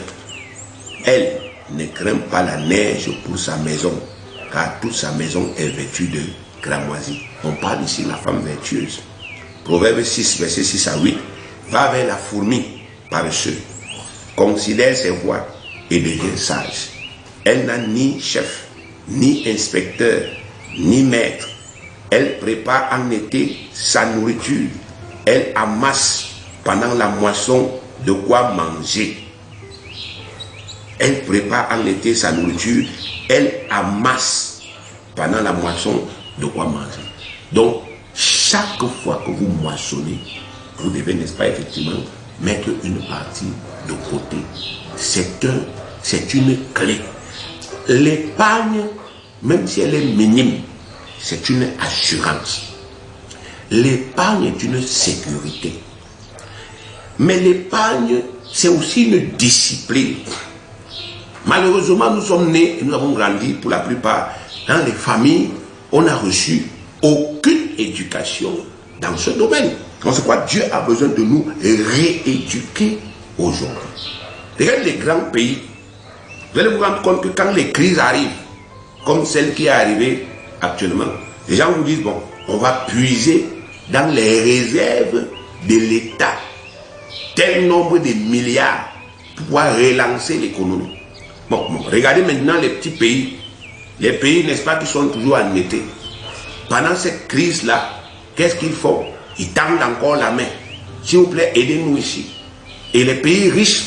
Elle ne craint pas la neige pour sa maison, car toute sa maison est vêtue de cramoisie. On parle ici de la femme vertueuse. Proverbe 6, verset 6 à 8. Va vers la fourmi paresseuse, considère ses voies et devient sage. Elle n'a ni chef, ni inspecteur, ni maître. Elle prépare en été sa nourriture. Elle amasse pendant la moisson de quoi manger. Elle prépare en été sa nourriture. Elle amasse pendant la moisson de quoi manger. Donc, chaque fois que vous moissonnez, vous devez, n'est-ce pas, effectivement, mettre une partie de côté. C'est une clé. L'épargne, même si elle est minime, c'est une assurance. L'épargne est une sécurité. Mais l'épargne, c'est aussi une discipline. Malheureusement, nous sommes nés et nous avons grandi pour la plupart dans les familles. On n'a reçu aucune éducation dans ce domaine. C'est quoi Dieu a besoin de nous rééduquer aujourd'hui. Regardez les grands pays. Vous allez vous rendre compte que quand les crises arrivent, comme celle qui est arrivée actuellement, les gens vous disent, bon, on va puiser dans les réserves de l'État tel nombre de milliards pour pouvoir relancer l'économie. Bon, regardez maintenant les petits pays, les pays, n'est-ce pas, qui sont toujours en été. Pendant cette crise-là, qu'est-ce qu'ils font? Ils tendent encore la main. S'il vous plaît, aidez-nous ici. Et les pays riches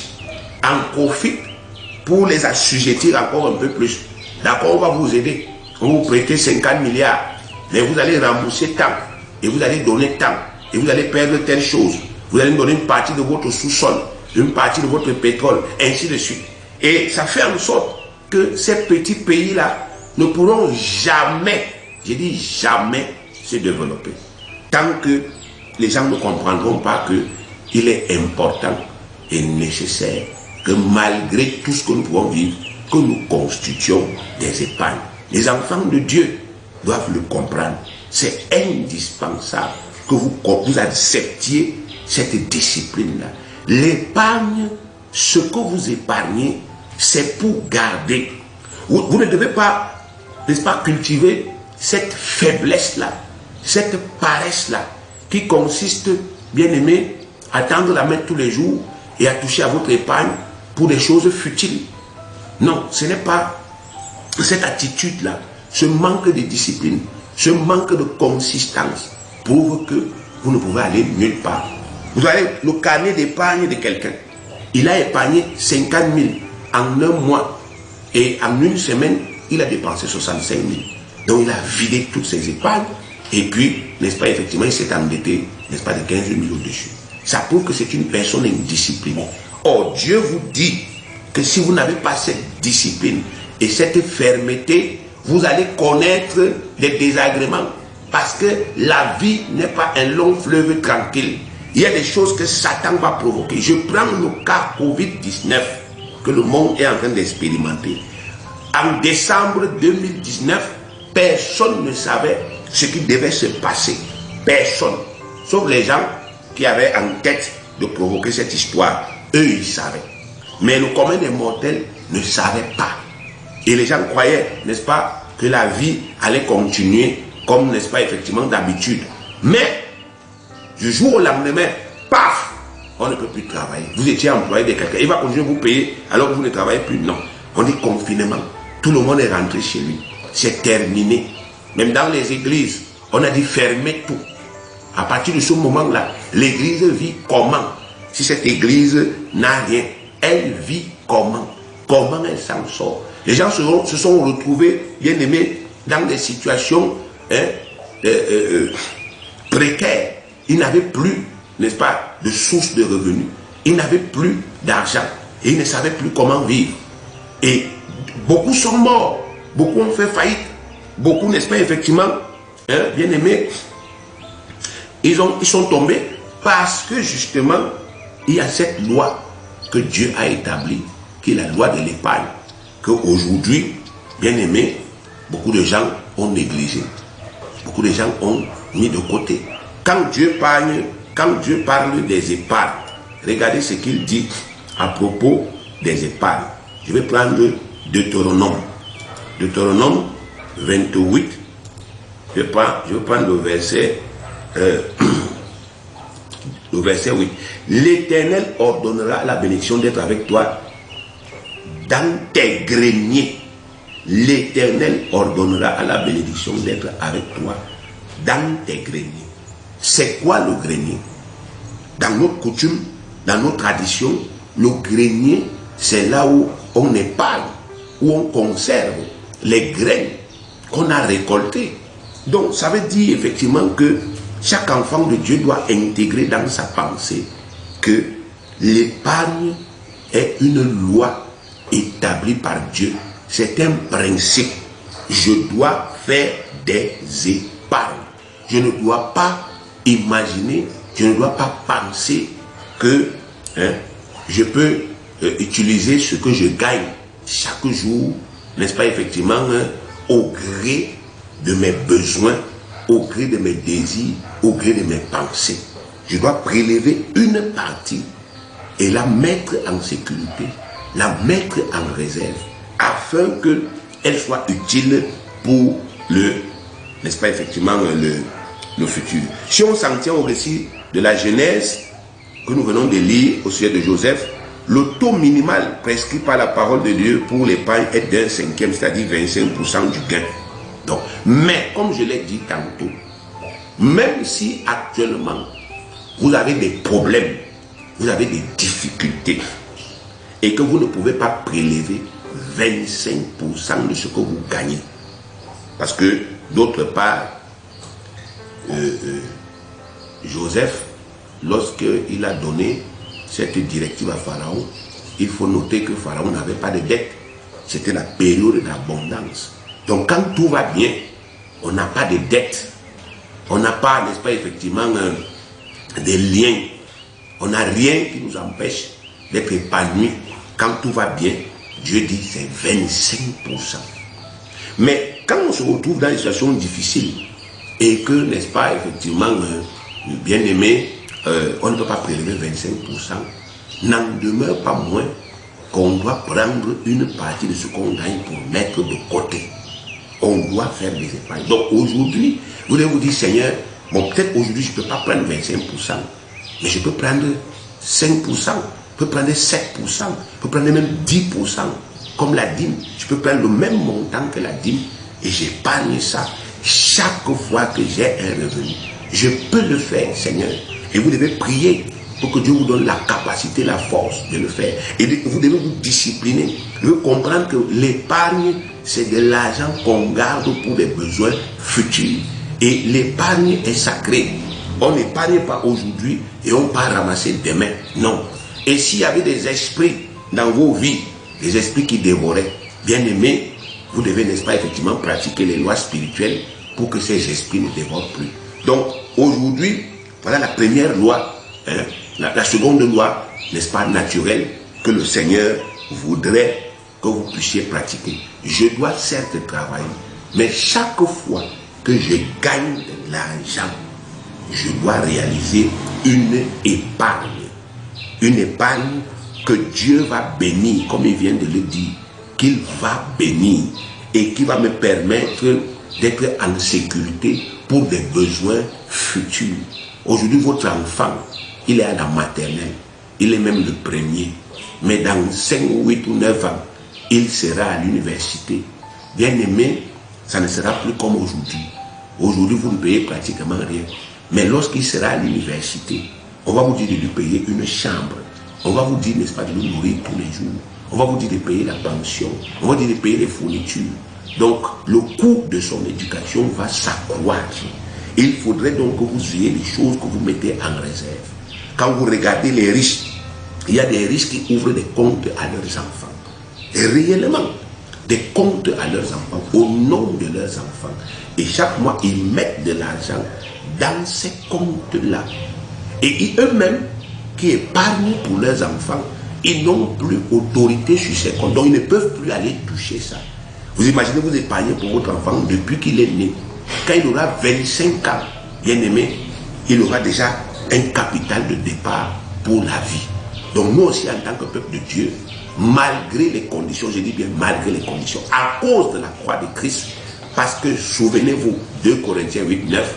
en profitent pour les assujettir encore un peu plus. D'accord, on va vous aider. On va vous prêter 50 milliards. Mais vous allez rembourser tant. Et vous allez donner tant. Et vous allez perdre telle chose. Vous allez donner une partie de votre sous-sol. Une partie de votre pétrole. Ainsi de suite. Et ça fait en sorte que ces petits pays-là ne pourront jamais, je dis jamais, se développer. Tant que les gens ne comprendront pas qu'il est important et nécessaire que malgré tout ce que nous pouvons vivre, que nous constituions des épargnes. Les enfants de Dieu doivent le comprendre. C'est indispensable que vous acceptiez cette discipline-là. L'épargne ce que vous épargnez, c'est pour garder. Vous ne devez pas, n'est-ce pas, cultiver cette faiblesse-là, cette paresse-là, qui consiste, bien aimé, à tendre la main tous les jours et à toucher à votre épargne pour des choses futiles. Non, ce n'est pas cette attitude-là, ce manque de discipline, ce manque de consistance prouve que vous ne pouvez aller nulle part. Vous avez le carnet d'épargne de quelqu'un. Il a épargné 50 000 en un mois et en une semaine, il a dépensé 65 000. Donc il a vidé toutes ses épargnes et puis, n'est-ce pas, effectivement, il s'est endetté, n'est-ce pas, de 15 000 au-dessus. Ça prouve que c'est une personne indisciplinée. Or, Dieu vous dit que si vous n'avez pas cette discipline et cette fermeté, vous allez connaître les désagréments. Parce que la vie n'est pas un long fleuve tranquille. Il y a des choses que Satan va provoquer. Je prends le cas Covid-19 que le monde est en train d'expérimenter. En décembre 2019, personne ne savait ce qui devait se passer. Personne. Sauf les gens qui avaient en tête de provoquer cette histoire. Eux, ils savaient. Mais le commun des mortels ne savait pas. Et les gens croyaient, n'est-ce pas, que la vie allait continuer comme, n'est-ce pas, effectivement, d'habitude. Mais, du jour au lendemain, paf, on ne peut plus travailler. Vous étiez employé de quelqu'un, il va continuer à vous payer alors que vous ne travaillez plus. Non. On dit confinement. Tout le monde est rentré chez lui. C'est terminé. Même dans les églises, on a dit fermer tout. À partir de ce moment-là, l'église vit comment? Si cette église n'a rien, elle vit comment? Comment elle s'en sort? Les gens se sont retrouvés, bien aimés, dans des situations précaires. Ils n'avaient plus, n'est-ce pas, de source de revenus. Ils n'avaient plus d'argent. Et ils ne savaient plus comment vivre. Et beaucoup sont morts. Beaucoup ont fait faillite. Beaucoup, n'est-ce pas, effectivement, bien aimés, ils sont tombés parce que, justement, il y a cette loi que Dieu a établie, qui est la loi de l'épargne, qu'aujourd'hui, bien aimé, beaucoup de gens ont négligé. Beaucoup de gens ont mis de côté. Quand Dieu parle des épargnes, regardez ce qu'il dit à propos des épargnes. Je vais prendre Deutéronome. Deutéronome 28. Je vais prendre le verset 8. L'Éternel ordonnera la bénédiction d'être avec toi dans tes greniers. L'Éternel ordonnera à la bénédiction d'être avec toi dans tes greniers. C'est quoi le grenier? Dans notre coutume, dans nos traditions, le grenier, c'est là où on épargne, où on conserve les graines qu'on a récoltées. Donc, ça veut dire effectivement que chaque enfant de Dieu doit intégrer dans sa pensée que l'épargne est une loi établie par Dieu. C'est un principe. Je dois faire des épargnes. Je ne dois pas imaginer, je ne dois pas penser que je peux utiliser ce que je gagne chaque jour, n'est-ce pas, effectivement, au gré de mes besoins, au gré de mes désirs, au gré de mes pensées. Je dois prélever une partie et la mettre en sécurité, la mettre en réserve, afin qu'elle soit utile pour le, n'est-ce pas, effectivement, le futur. Si on s'en tient au récit de la Genèse que nous venons de lire au sujet de Joseph, le taux minimal prescrit par la parole de Dieu pour l'épargne est d'un cinquième, c'est-à-dire 25% du gain. Donc, mais comme je l'ai dit tantôt, même si actuellement vous avez des problèmes, vous avez des difficultés et que vous ne pouvez pas prélever 25% de ce que vous gagnez, parce que d'autre part, Joseph, lorsqu'il a donné cette directive à Pharaon, il faut noter que Pharaon n'avait pas de dette. C'était la période d'abondance. Donc quand tout va bien, on n'a pas de dette. On n'a pas, n'est-ce pas, effectivement, des liens. On n'a rien qui nous empêche d'être épanoui. Quand tout va bien, Dieu dit c'est 25%. Mais quand on se retrouve dans une situation difficile et que, n'est-ce pas, effectivement, bien aimé, on ne peut pas prélever 25%, n'en demeure pas moins qu'on doit prendre une partie de ce qu'on gagne pour mettre de côté. On doit faire des épargnes. Donc aujourd'hui, vous devez vous dire, Seigneur, bon, peut-être aujourd'hui je ne peux pas prendre 25%, mais je peux prendre 5%, je peux prendre 7%, je peux prendre même 10%, comme la dîme. Je peux prendre le même montant que la dîme et j'épargne ça chaque fois que j'ai un revenu. Je peux le faire, Seigneur. Et vous devez prier pour que Dieu vous donne la capacité, la force de le faire. Et vous devez vous discipliner. Vous devez comprendre que l'épargne, c'est de l'argent qu'on garde pour des besoins futurs. Et l'épargne est sacrée. On n'épargne pas aujourd'hui et on part ramasser demain. Non. Et s'il y avait des esprits dans vos vies, des esprits qui dévoraient, bien aimés, vous devez, n'est-ce pas, effectivement pratiquer les lois spirituelles pour que ces esprits ne dévorent plus. Donc, aujourd'hui, voilà la première loi, hein, la seconde loi, n'est-ce pas, naturelle, que le Seigneur voudrait que vous puissiez pratiquer. Je dois certes travailler, mais chaque fois que je gagne de l'argent, je dois réaliser une épargne. Une épargne que Dieu va bénir, comme il vient de le dire, qu'il va bénir et qui va me permettre d'être en sécurité pour des besoins futurs. Aujourd'hui, votre enfant, il est à la maternelle, il est même le premier, mais dans 5, 8 ou 9 ans, il sera à l'université. Bien aimé, ça ne sera plus comme aujourd'hui. Aujourd'hui, vous ne payez pratiquement rien. Mais lorsqu'il sera à l'université, on va vous dire de lui payer une chambre. On va vous dire, n'est-ce pas, de le nourrir tous les jours. On va vous dire de payer la pension. On va vous dire de payer les fournitures. Donc, le coût de son éducation va s'accroître. Il faudrait donc que vous ayez des choses que vous mettez en réserve. Quand vous regardez les riches, il y a des riches qui ouvrent des comptes à leurs enfants. Et réellement, des comptes à leurs enfants, au nom de leurs enfants. Et chaque mois, ils mettent de l'argent dans ces comptes-là. Et eux-mêmes, qui épargnent pour leurs enfants, ils n'ont plus autorité sur ces comptes. Donc, ils ne peuvent plus aller toucher ça. Vous imaginez, vous épargnez pour votre enfant depuis qu'il est né. Quand il aura 25 ans, bien aimé, il aura déjà un capital de départ pour la vie. Donc, nous aussi, en tant que peuple de Dieu, malgré les conditions, je dis bien malgré les conditions, à cause de la croix de Christ, parce que, souvenez-vous, 2 Corinthiens 8, 9,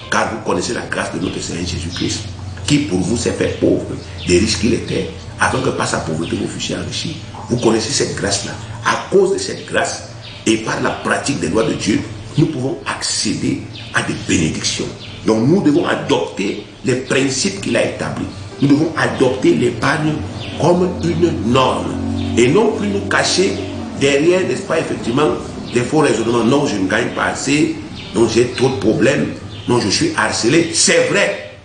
car vous connaissez la grâce de notre Seigneur Jésus-Christ, qui pour vous s'est fait pauvre, des riches qu'il était, afin que par sa pauvreté vous fussiez enrichis. Vous connaissez cette grâce-là. À cause de cette grâce, et par la pratique des lois de Dieu, nous pouvons accéder à des bénédictions. Donc nous devons adopter les principes qu'il a établis. Nous devons adopter l'épargne comme une norme. Et non plus nous cacher derrière, n'est-ce pas, effectivement, des faux raisonnements. Non, je ne gagne pas assez. Non, j'ai trop de problèmes. Non, je suis harcelé. C'est vrai.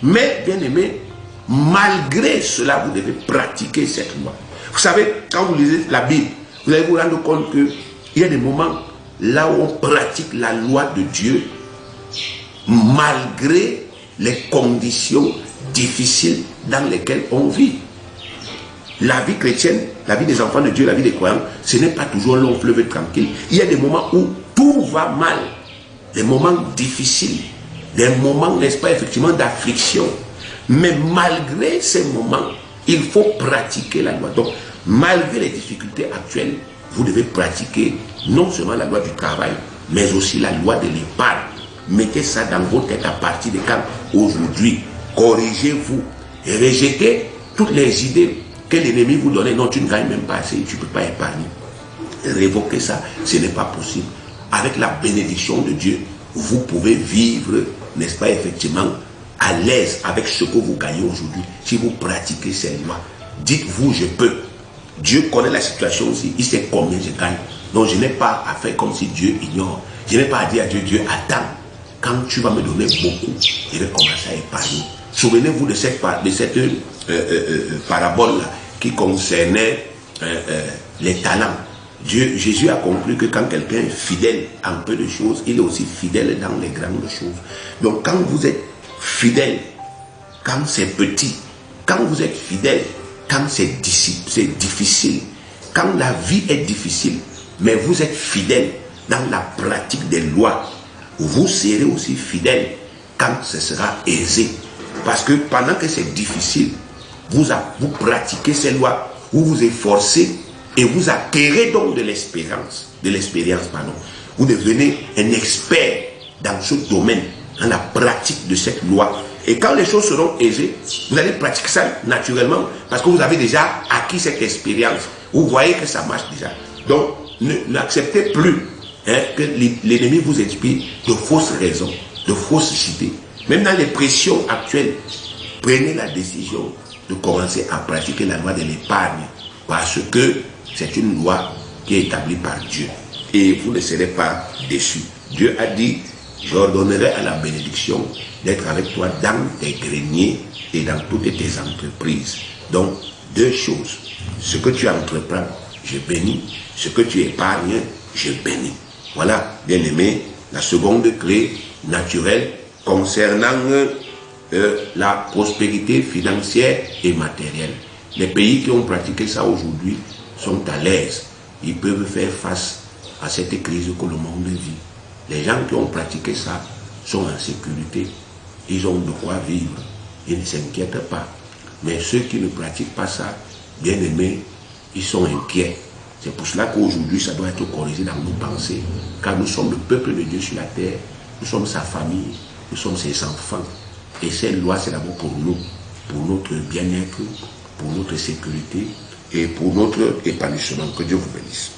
Mais, bien aimé, malgré cela, vous devez pratiquer cette loi. Vous savez, quand vous lisez la Bible, vous allez vous rendre compte qu'il y a des moments là où on pratique la loi de Dieu malgré les conditions difficiles dans lesquelles on vit. La vie chrétienne, la vie des enfants de Dieu, la vie des croyants, ce n'est pas toujours un long fleuve tranquille. Il y a des moments où tout va mal, des moments difficiles, des moments, n'est-ce pas, effectivement, d'affliction. Mais malgré ces moments, il faut pratiquer la loi. Donc, malgré les difficultés actuelles, vous devez pratiquer non seulement la loi du travail, mais aussi la loi de l'épargne. Mettez ça dans vos têtes à partir de quand? Aujourd'hui. Corrigez-vous et rejetez toutes les idées que l'ennemi vous donne. Non, tu ne gagnes même pas assez, tu ne peux pas épargner. Révoquez ça, ce n'est pas possible. Avec la bénédiction de Dieu, vous pouvez vivre, n'est-ce pas, effectivement, à l'aise avec ce que vous gagnez aujourd'hui. Si vous pratiquez ces lois, dites-vous, je peux. Dieu connaît la situation aussi, il sait combien je gagne. Donc je n'ai pas à faire comme si Dieu ignore. Je n'ai pas à dire à Dieu, Dieu, attends, quand tu vas me donner beaucoup, je vais commencer à épargner. Souvenez-vous de cette parabole-là qui concernait les talents. Jésus a compris que quand quelqu'un est fidèle en peu de choses, il est aussi fidèle dans les grandes choses. Donc quand vous êtes fidèle, quand c'est petit, quand vous êtes fidèle, quand c'est difficile, quand la vie est difficile, mais vous êtes fidèle dans la pratique des lois, vous serez aussi fidèle quand ce sera aisé. Parce que pendant que c'est difficile, vous pratiquez ces lois, vous vous efforcez et vous acquérez donc de l'expérience, pardon. Vous devenez un expert dans ce domaine, dans la pratique de cette loi. Et quand les choses seront aisées, vous allez pratiquer ça naturellement parce que vous avez déjà acquis cette expérience. Vous voyez que ça marche déjà. Donc, n'acceptez plus que l'ennemi vous inspire de fausses raisons, de fausses idées. Même dans les pressions actuelles, prenez la décision de commencer à pratiquer la loi de l'épargne parce que c'est une loi qui est établie par Dieu. Et vous ne serez pas déçus. Dieu a dit, j'ordonnerai à la bénédiction d'être avec toi dans tes greniers et dans toutes tes entreprises. Donc, deux choses. Ce que tu entreprends, je bénis. Ce que tu épargnes, je bénis. Voilà, bien aimé, la seconde clé naturelle concernant la prospérité financière et matérielle. Les pays qui ont pratiqué ça aujourd'hui sont à l'aise. Ils peuvent faire face à cette crise que le monde vit. Les gens qui ont pratiqué ça sont en sécurité. Ils ont de quoi vivre. Ils ne s'inquiètent pas. Mais ceux qui ne pratiquent pas ça, bien aimés, ils sont inquiets. C'est pour cela qu'aujourd'hui, ça doit être corrigé dans nos pensées. Car nous sommes le peuple de Dieu sur la terre. Nous sommes sa famille. Nous sommes ses enfants. Et cette loi, c'est d'abord pour nous. Pour notre bien-être, pour notre sécurité et pour notre épanouissement. Que Dieu vous bénisse.